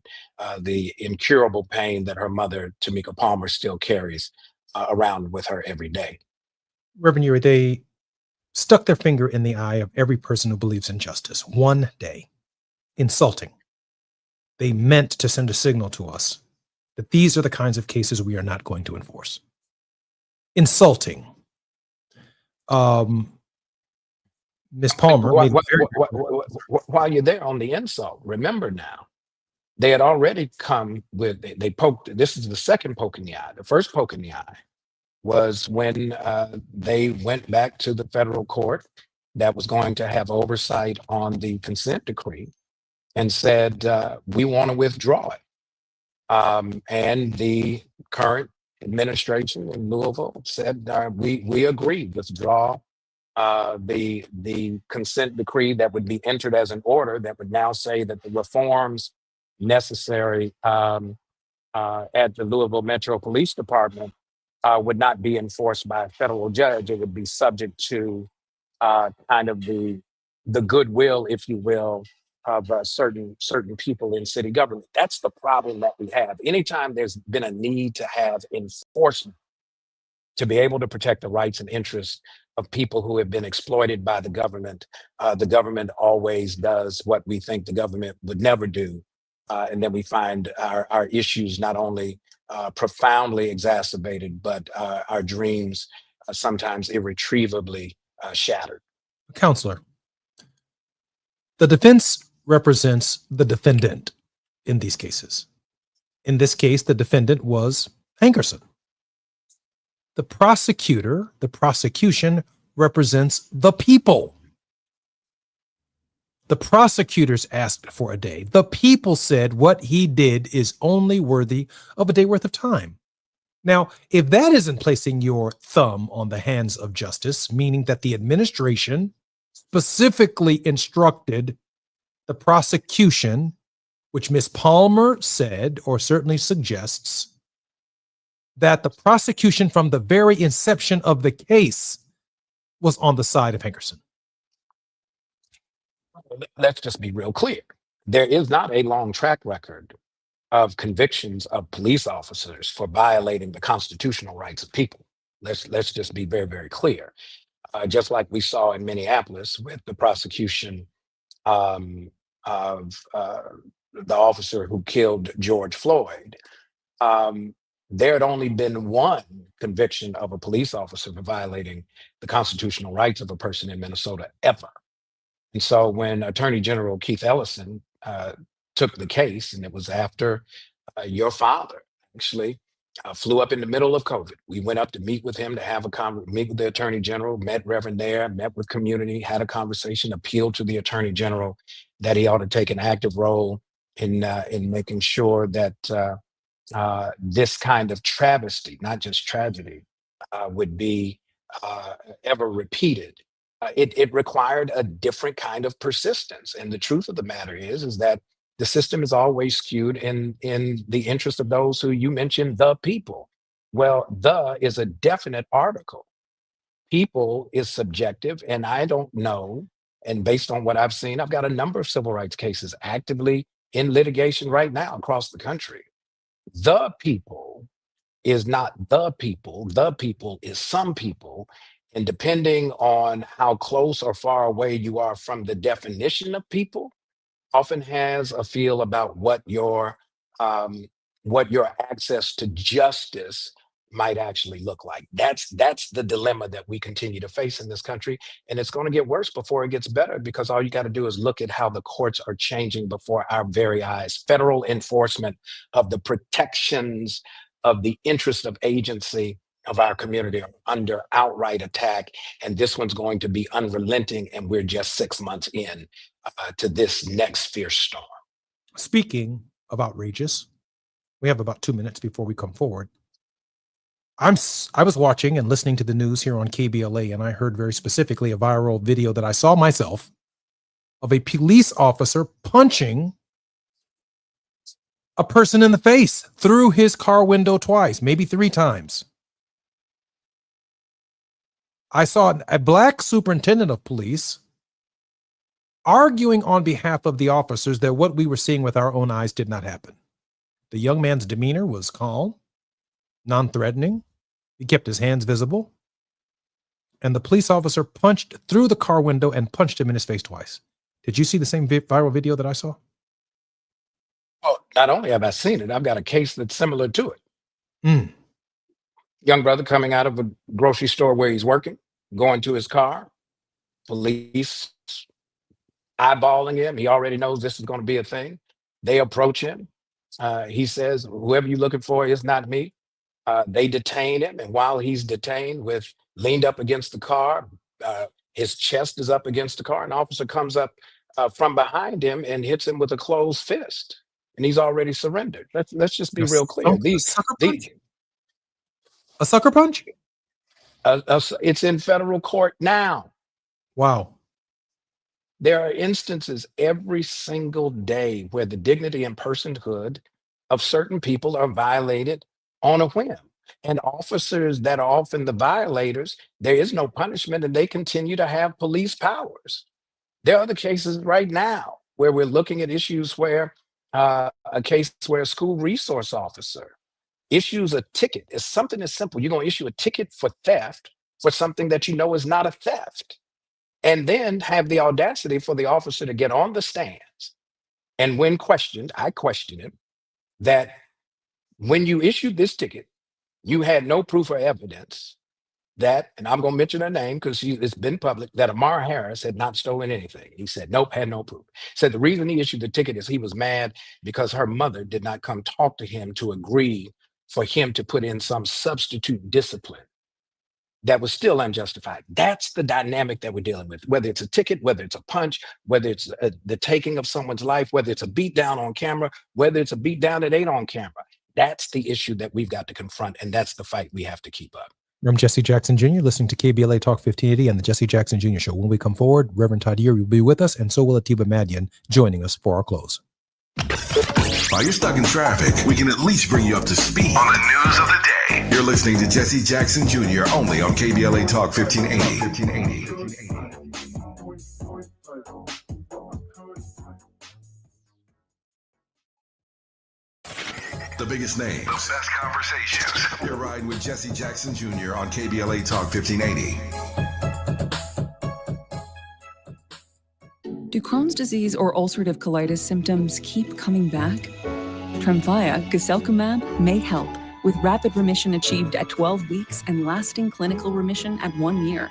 the incurable pain that her mother, Tamika Palmer, still carries around with her every day. Reverend Uri, they stuck their finger in the eye of every person who believes in justice. 1 day. Insulting. They meant to send a signal to us that these are the kinds of cases we are not going to enforce. Insulting. Ms. Palmer. While you're there on the insult, remember now, they had already come with, they poked, this is the second poke in the eye. The first poke in the eye was when they went back to the federal court that was going to have oversight on the consent decree and said, we want to withdraw it. And the current administration in Louisville said, we agree, withdraw the consent decree that would be entered as an order that would now say that the reforms necessary at the Louisville Metro Police Department would not be enforced by a federal judge. It would be subject to kind of the goodwill, if you will, of certain people in city government. That's the problem that we have. Anytime there's been a need to have enforcement to be able to protect the rights and interests of people who have been exploited by the government always does what we think the government would never do. And then we find our issues not only profoundly exacerbated, but our dreams sometimes irretrievably shattered. Counselor, the defense represents the defendant in these cases. In this case, the defendant was Hankerson. The prosecution represents the people. The prosecutors asked for a day. The people said what he did is only worthy of a day worth of time. Now, if that isn't placing your thumb on the hands of justice, meaning that the administration specifically instructed the prosecution, which Ms. Palmer said, or certainly suggests, that the prosecution from the very inception of the case was on the side of Hankerson. Let's just be real clear. There is not a long track record of convictions of police officers for violating the constitutional rights of people. Let's just be very, very clear. Just like we saw in Minneapolis with the prosecution of the officer who killed George Floyd, there had only been one conviction of a police officer for violating the constitutional rights of a person in Minnesota ever. And so when Attorney General Keith Ellison took the case, and it was after your father actually flew up in the middle of COVID. We went up to meet with him, to meet with the Attorney General, met Reverend there, met with community, had a conversation, appealed to the Attorney General that he ought to take an active role in making sure that this kind of travesty, not just tragedy, would be ever repeated. It required a different kind of persistence. And the truth of the matter is that the system is always skewed in the interest of those who you mentioned, the people. Well, the is a definite article. People is subjective, and I don't know. And based on what I've seen, I've got a number of civil rights cases actively in litigation right now across the country. The people is not the people. The people is some people. And depending on how close or far away you are from the definition of people, often has a feel about what your access to justice might actually look like. That's the dilemma that we continue to face in this country. And it's going to get worse before it gets better, because all you got to do is look at how the courts are changing before our very eyes. Federal enforcement of the protections of the interest of agency of our community are under outright attack. And this one's going to be unrelenting. And we're just 6 months in to this next fierce storm. Speaking of outrageous, we have about 2 minutes before we come forward. I was watching and listening to the news here on KBLA, and I heard very specifically a viral video that I saw myself of a police officer punching a person in the face through his car window twice, maybe 3 times. I saw a black superintendent of police arguing on behalf of the officers that what we were seeing with our own eyes did not happen. The young man's demeanor was calm, non-threatening. He kept his hands visible. And the police officer punched through the car window and punched him in his face twice. Did you see the same viral video that I saw? Well, not only have I seen it, I've got a case that's similar to it. Young brother coming out of a grocery store where he's working, going to his car, police eyeballing him. He already knows this is going to be a thing. They approach him. He says, whoever you're looking for is not me. They detain him. And while he's detained, leaned up against the car, His chest is up against the car. An officer comes up from behind him and hits him with a closed fist, and he's already surrendered. Let's just be real clear. A sucker punch? It's in federal court now. Wow. There are instances every single day where the dignity and personhood of certain people are violated on a whim. And officers that are often the violators, there is no punishment and they continue to have police powers. There are other cases right now where we're looking at issues where a case where a school resource officer issues a ticket. It's something as simple. You're going to issue a ticket for theft for something that you know is not a theft. And then have the audacity for the officer to get on the stands. And when questioned, I questioned him, that when you issued this ticket, you had no proof or evidence that, and I'm going to mention her name because it's been public, that Amara Harris had not stolen anything. He said, nope, had no proof. Said the reason he issued the ticket is he was mad because her mother did not come talk to him to agree for him to put in some substitute discipline that was still unjustified. That's the dynamic that we're dealing with, whether it's a ticket, whether it's a punch, whether it's the taking of someone's life, whether it's a beat down on camera, whether it's a beat down that ain't on camera. That's the issue that we've got to confront, and that's the fight we have to keep up. I'm Jesse Jackson Jr., listening to KBLA Talk 1580 and the Jesse Jackson Jr. Show. When we come forward, Reverend Todd Yeary will be with us, and so will Atiba Madian joining us for our close. While you're stuck in traffic, we can at least bring you up to speed on the news of the day. You're listening to Jesse Jackson Jr. only on KBLA Talk 1580. The biggest names, the best conversations. You're riding with Jesse Jackson Jr. on KBLA Talk 1580. Do Crohn's disease or ulcerative colitis symptoms keep coming back? Tremfya, guselkumab, may help, with rapid remission achieved at 12 weeks and lasting clinical remission at 1 year.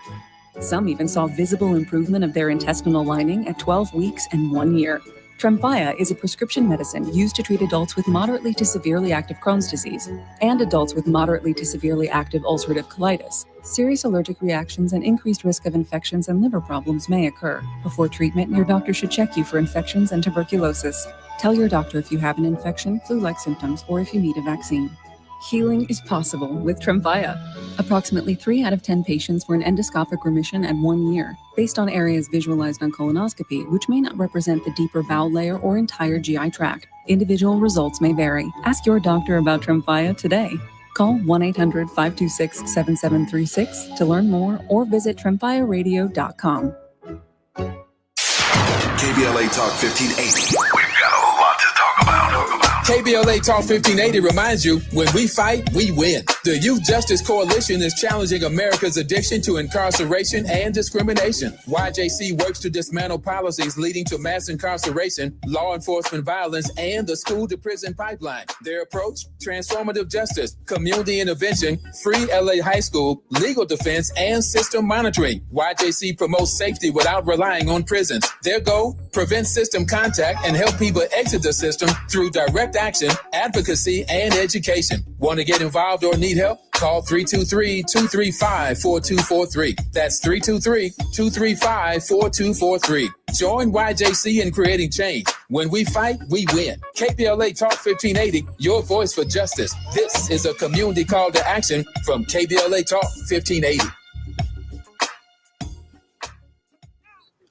Some even saw visible improvement of their intestinal lining at 12 weeks and 1 year. Tremfya is a prescription medicine used to treat adults with moderately to severely active Crohn's disease and adults with moderately to severely active ulcerative colitis. Serious allergic reactions and increased risk of infections and liver problems may occur. Before treatment, your doctor should check you for infections and tuberculosis. Tell your doctor if you have an infection, flu-like symptoms, or if you need a vaccine. Healing is possible with Tremfya. Approximately 3 out of 10 patients were in endoscopic remission at 1 year, based on areas visualized on colonoscopy, which may not represent the deeper bowel layer or entire GI tract. Individual results may vary. Ask your doctor about Tremfya today. Call 1-800-526-7736 to learn more or visit tremfyaradio.com. KBLA Talk 1580. We've got a lot to talk about. KBLA Talk 1580 reminds you, when we fight, we win. The Youth Justice Coalition is challenging America's addiction to incarceration and discrimination. YJC works to dismantle policies leading to mass incarceration, law enforcement violence, and the school-to-prison pipeline. Their approach? Transformative justice, community intervention, free LA high school, legal defense, and system monitoring. YJC promotes safety without relying on prisons. Their goal? Prevent system contact and help people exit the system through direct action, advocacy, and education. Want to get involved or need help? Call 323-235-4243. That's 323-235-4243. Join YJC in creating change. When we fight, we win. KBLA Talk 1580, your voice for justice. This is a community call to action from KBLA Talk 1580.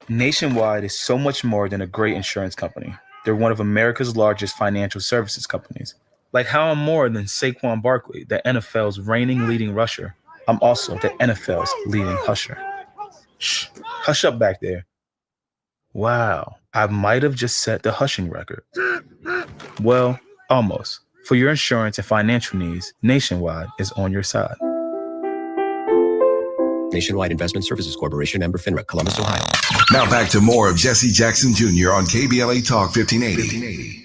Nationwide is so much more than a great insurance company. They're one of America's largest financial services companies. Like how I'm more than Saquon Barkley, the NFL's reigning leading rusher. I'm also the NFL's leading husher. Shh, hush up back there. Wow, I might have just set the hushing record. Well, almost. For your insurance and financial needs, Nationwide is on your side. Nationwide Investment Services Corporation, member FINRA, Columbus, Ohio. Now back to more of Jesse Jackson Jr. on KBLA Talk 1580.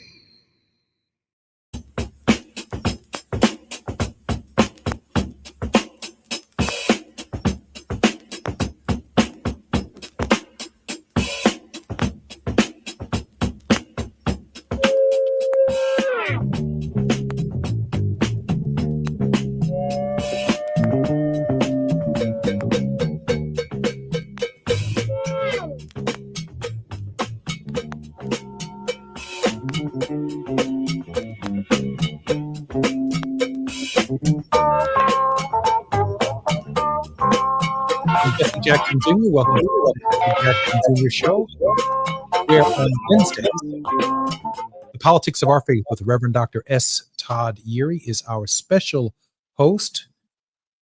Jackson Jr. Welcome to the Jesse Jackson Jr. Show. Here on Wednesdays, the politics of our faith with Reverend Dr. S. Todd Yeary is our special host.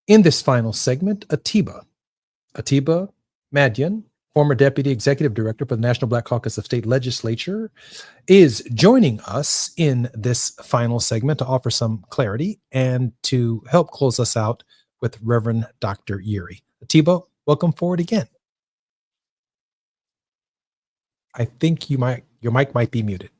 In this final segment, Atiba Madian, former Deputy Executive Director for the National Black Caucus of State Legislature, is joining us in this final segment to offer some clarity and to help close us out with Reverend Dr. Yeary. Atiba, welcome forward again. I think your mic might be muted.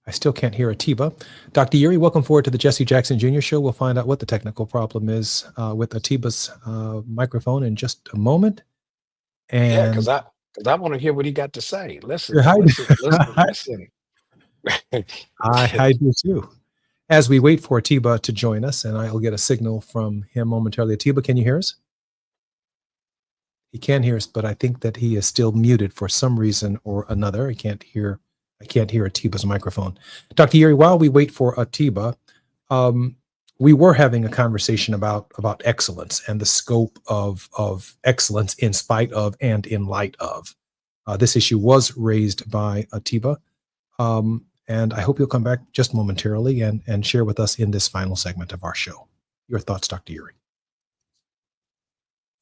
I still can't hear Atiba. Dr. Yeary, welcome forward to the Jesse Jackson Jr. Show. We'll find out what the technical problem is with Atiba's microphone in just a moment. And Yeah, because I want to hear what he got to say. Listen. I do too. As we wait for Atiba to join us, and I'll get a signal from him momentarily. Atiba, can you hear us? He can hear us, but I think that he is still muted for some reason or another. I can't hear Atiba's microphone. Dr. Yeary, while we wait for Atiba, we were having a conversation about excellence and the scope of excellence in spite of and in light of. This issue was raised by Atiba, and I hope you'll come back just momentarily and share with us in this final segment of our show. Your thoughts, Dr. Yeary.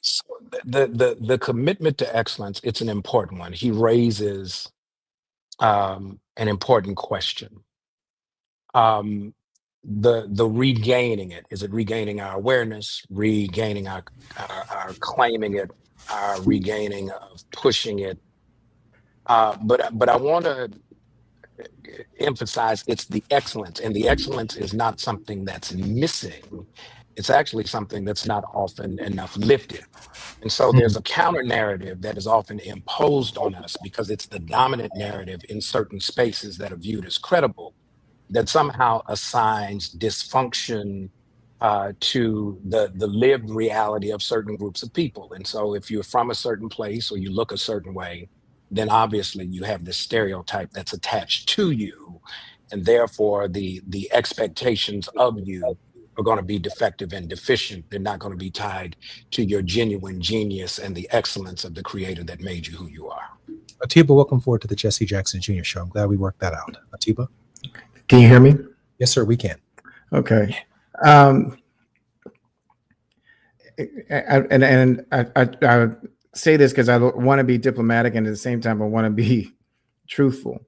So the commitment to excellence, it's an important one. He raises an important question. The regaining it, is it regaining our awareness, regaining our claiming it, our regaining of pushing it? But I want to emphasize it's the excellence, and the excellence is not something that's missing. It's actually something that's not often enough lifted. And so there's a counter narrative that is often imposed on us because it's the dominant narrative in certain spaces that are viewed as credible, that somehow assigns dysfunction to the lived reality of certain groups of people. And so if you're from a certain place or you look a certain way, then obviously you have this stereotype that's attached to you. And therefore the expectations of you are going to be defective and deficient. They're not going to be tied to your genuine genius and the excellence of the creator that made you who you are. Atiba, welcome forward to the Jesse Jackson Jr. Show. I'm glad we worked that out. Atiba? Can you hear me? Yes, sir, we can. Okay. I say this because I want to be diplomatic, and at the same time, I want to be truthful.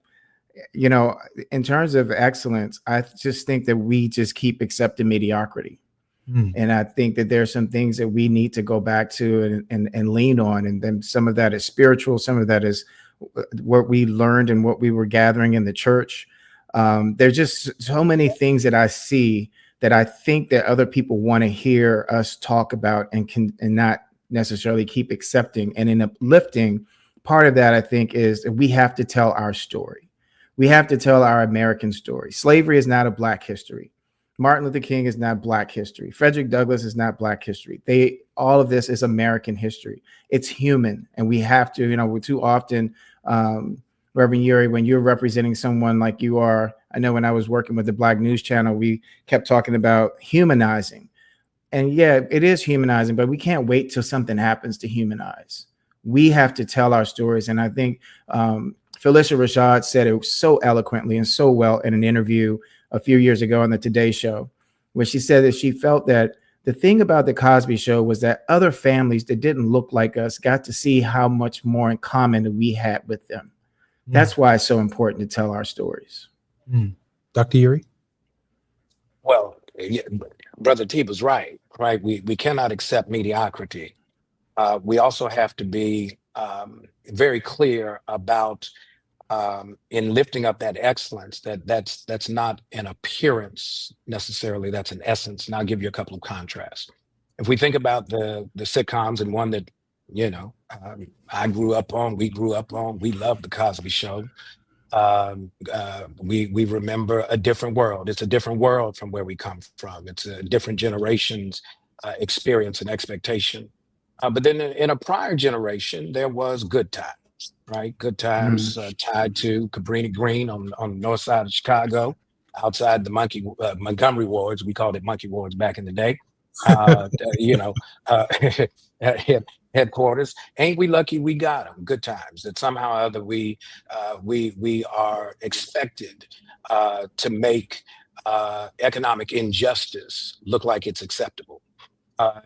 You know, in terms of excellence, I just think that we just keep accepting mediocrity. And I think that there's some things that we need to go back to and lean on. And then some of that is spiritual. Some of that is what we learned and what we were gathering in the church. There's just so many things that I see that I think that other people want to hear us talk about and not necessarily keep accepting. And in uplifting, part of that, I think, is that we have to tell our story. We have to tell our American story. Slavery is not a Black history. Martin Luther King is not Black history. Frederick Douglass is not Black history. All of this is American history. It's human. And we have to, we're too often, Reverend Yeary, when you're representing someone like you are, I know when I was working with the Black News Channel, we kept talking about humanizing. And yeah, it is humanizing, but we can't wait till something happens to humanize. We have to tell our stories. And I think Phylicia Rashad said it so eloquently and so well in an interview a few years ago on the Today Show, where she said that she felt that the thing about the Cosby Show was that other families that didn't look like us got to see how much more in common that we had with them. That's why it's so important to tell our stories. Dr. Yeary? Well, yeah, Brother Tiba's right? We cannot accept mediocrity. We also have to be very clear about in lifting up that excellence, that's not an appearance necessarily, that's an essence. And I'll give you a couple of contrasts. If we think about the sitcoms, and one that, I grew up on, we grew up on, we love the Cosby Show. We remember a different world. It's a different world from where we come from. It's a different generation's experience and expectation. But then in a prior generation, there was Good Times, right? Good Times tied to Cabrini Green on the north side of Chicago. outside the Montgomery wards. We called it monkey wards back in the day. Headquarters. Ain't we lucky we got them? Good times. That somehow or other we are expected to make economic injustice look like it's acceptable.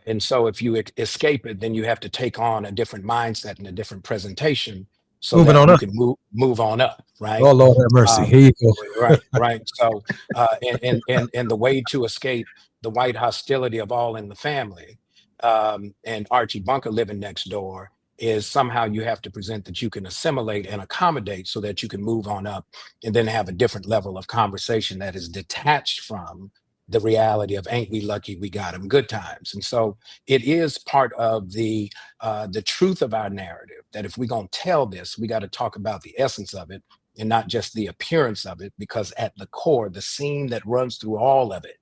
And so if you escape it, then you have to take on a different mindset and a different presentation so Moving that on you up. can move on up, right? Oh, Lord have mercy. Here you go. Right. So, and the way to escape the white hostility of All in the Family and Archie Bunker living next door is somehow you have to present that you can assimilate and accommodate so that you can move on up and then have a different level of conversation that is detached from the reality of ain't we lucky we got them good times. And so it is part of the truth of our narrative that if we're going to tell this, we got to talk about the essence of it and not just the appearance of it, because at the core, the seam that runs through all of it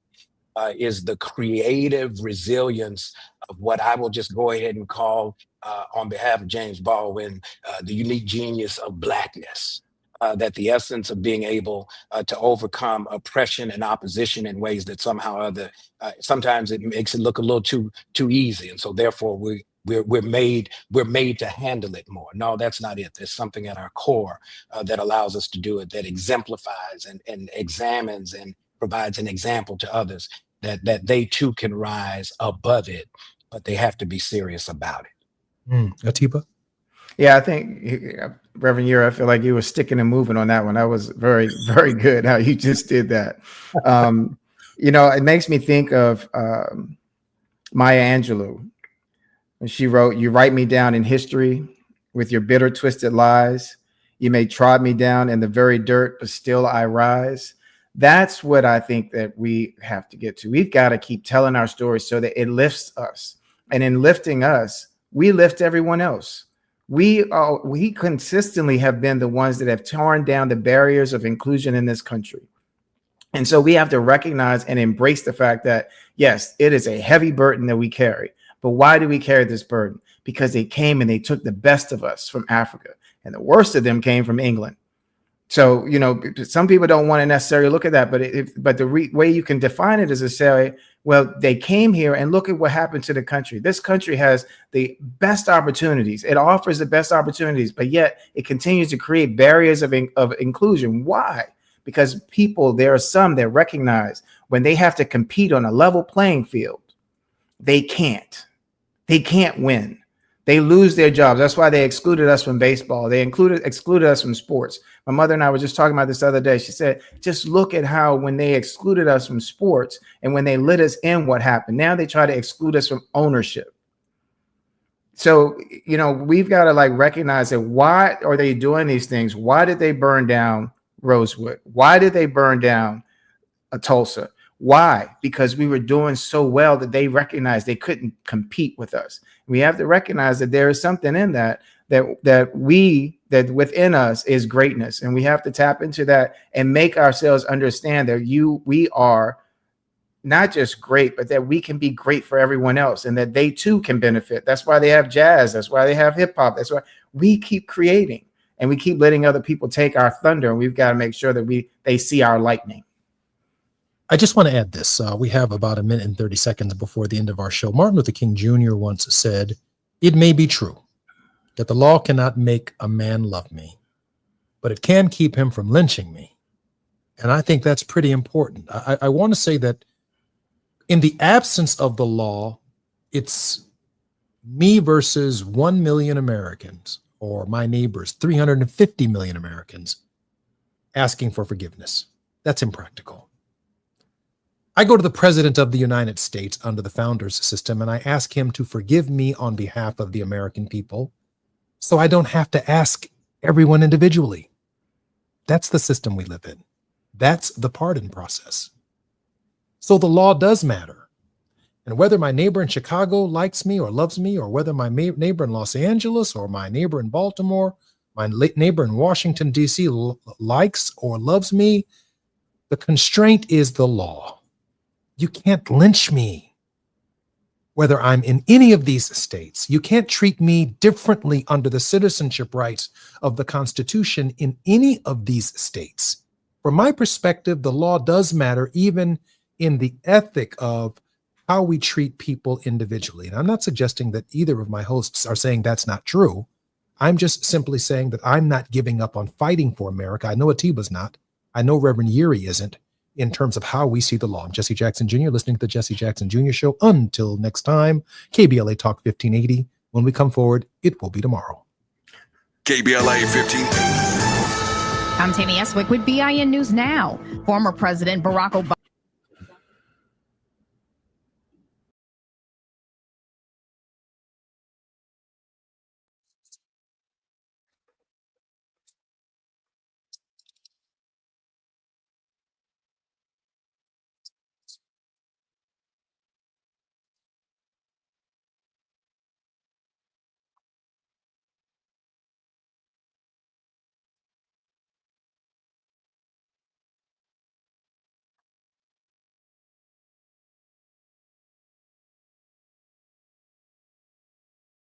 is the creative resilience of what I will just go ahead and call, on behalf of James Baldwin, the unique genius of Blackness. That the essence of being able to overcome oppression and opposition in ways that somehow or other, sometimes it makes it look a little too easy, and so therefore we're made to handle it more. No, that's not it. There's something at our core that allows us to do it, that exemplifies and examines and provides an example to others that they too can rise above it, but they have to be serious about it. Atiba? Yeah, I think Reverend Ure, I feel like you were sticking and moving on that one. That was very, very good how you just did that. It makes me think of Maya Angelou. And she wrote, "You write me down in history with your bitter, twisted lies. You may trod me down in the very dirt, but still I rise." That's what I think that we have to get to. We've got to keep telling our stories so that it lifts us. And in lifting us, we lift everyone else. We consistently have been the ones that have torn down the barriers of inclusion in this country. And so we have to recognize and embrace the fact that, yes, it is a heavy burden that we carry. But why do we carry this burden? Because they came and they took the best of us from Africa, and the worst of them came from England. So, some people don't want to necessarily look at that, but the way you can define it is to say, well, they came here and look at what happened to the country. This country has the best opportunities. It offers the best opportunities, but yet it continues to create barriers of inclusion. Why? Because there are some that recognize when they have to compete on a level playing field, they can't win. They lose their jobs. That's why they excluded us from baseball. They excluded us from sports. My mother and I were just talking about this the other day. She said, just look at how when they excluded us from sports and when they let us in, what happened. Now they try to exclude us from ownership. So, we've got to recognize that. Why are they doing these things? Why did they burn down Rosewood? Why did they burn down Tulsa? Why? Because we were doing so well that they recognized they couldn't compete with us. We have to recognize that there is something in that within us is greatness, and we have to tap into that and make ourselves understand that we are not just great, but that we can be great for everyone else, and that they too can benefit. That's why they have jazz. That's why they have hip hop. That's why we keep creating, and we keep letting other people take our thunder, and we've got to make sure that they see our lightning. I just want to add this. We have about 1 minute and 30 seconds before the end of our show. Martin Luther King Jr. once said, "It may be true that the law cannot make a man love me, but it can keep him from lynching me." And I think that's pretty important. I want to say that in the absence of the law, it's me versus 1 million Americans, or my neighbors, 350 million Americans, asking for forgiveness. That's impractical. I go to the President of the United States under the Founders System, and I ask him to forgive me on behalf of the American people, so I don't have to ask everyone individually. That's the system we live in. That's the pardon process. So the law does matter. And whether my neighbor in Chicago likes me or loves me, or whether my neighbor in Los Angeles or my neighbor in Baltimore, my neighbor in Washington, D.C. likes or loves me, the constraint is the law. You can't lynch me, whether I'm in any of these states. You can't treat me differently under the citizenship rights of the Constitution in any of these states. From my perspective, the law does matter, even in the ethic of how we treat people individually. And I'm not suggesting that either of my hosts are saying that's not true. I'm just simply saying that I'm not giving up on fighting for America. I know Atiba's not. I know Reverend Yeri isn't, in terms of how we see the law. I'm Jesse Jackson Jr., listening to the Jesse Jackson Jr. Show. Until next time, KBLA Talk 1580. When we come forward, it will be tomorrow. KBLA 1580. I'm Tammy Eswick with BIN News Now. Former President Barack Obama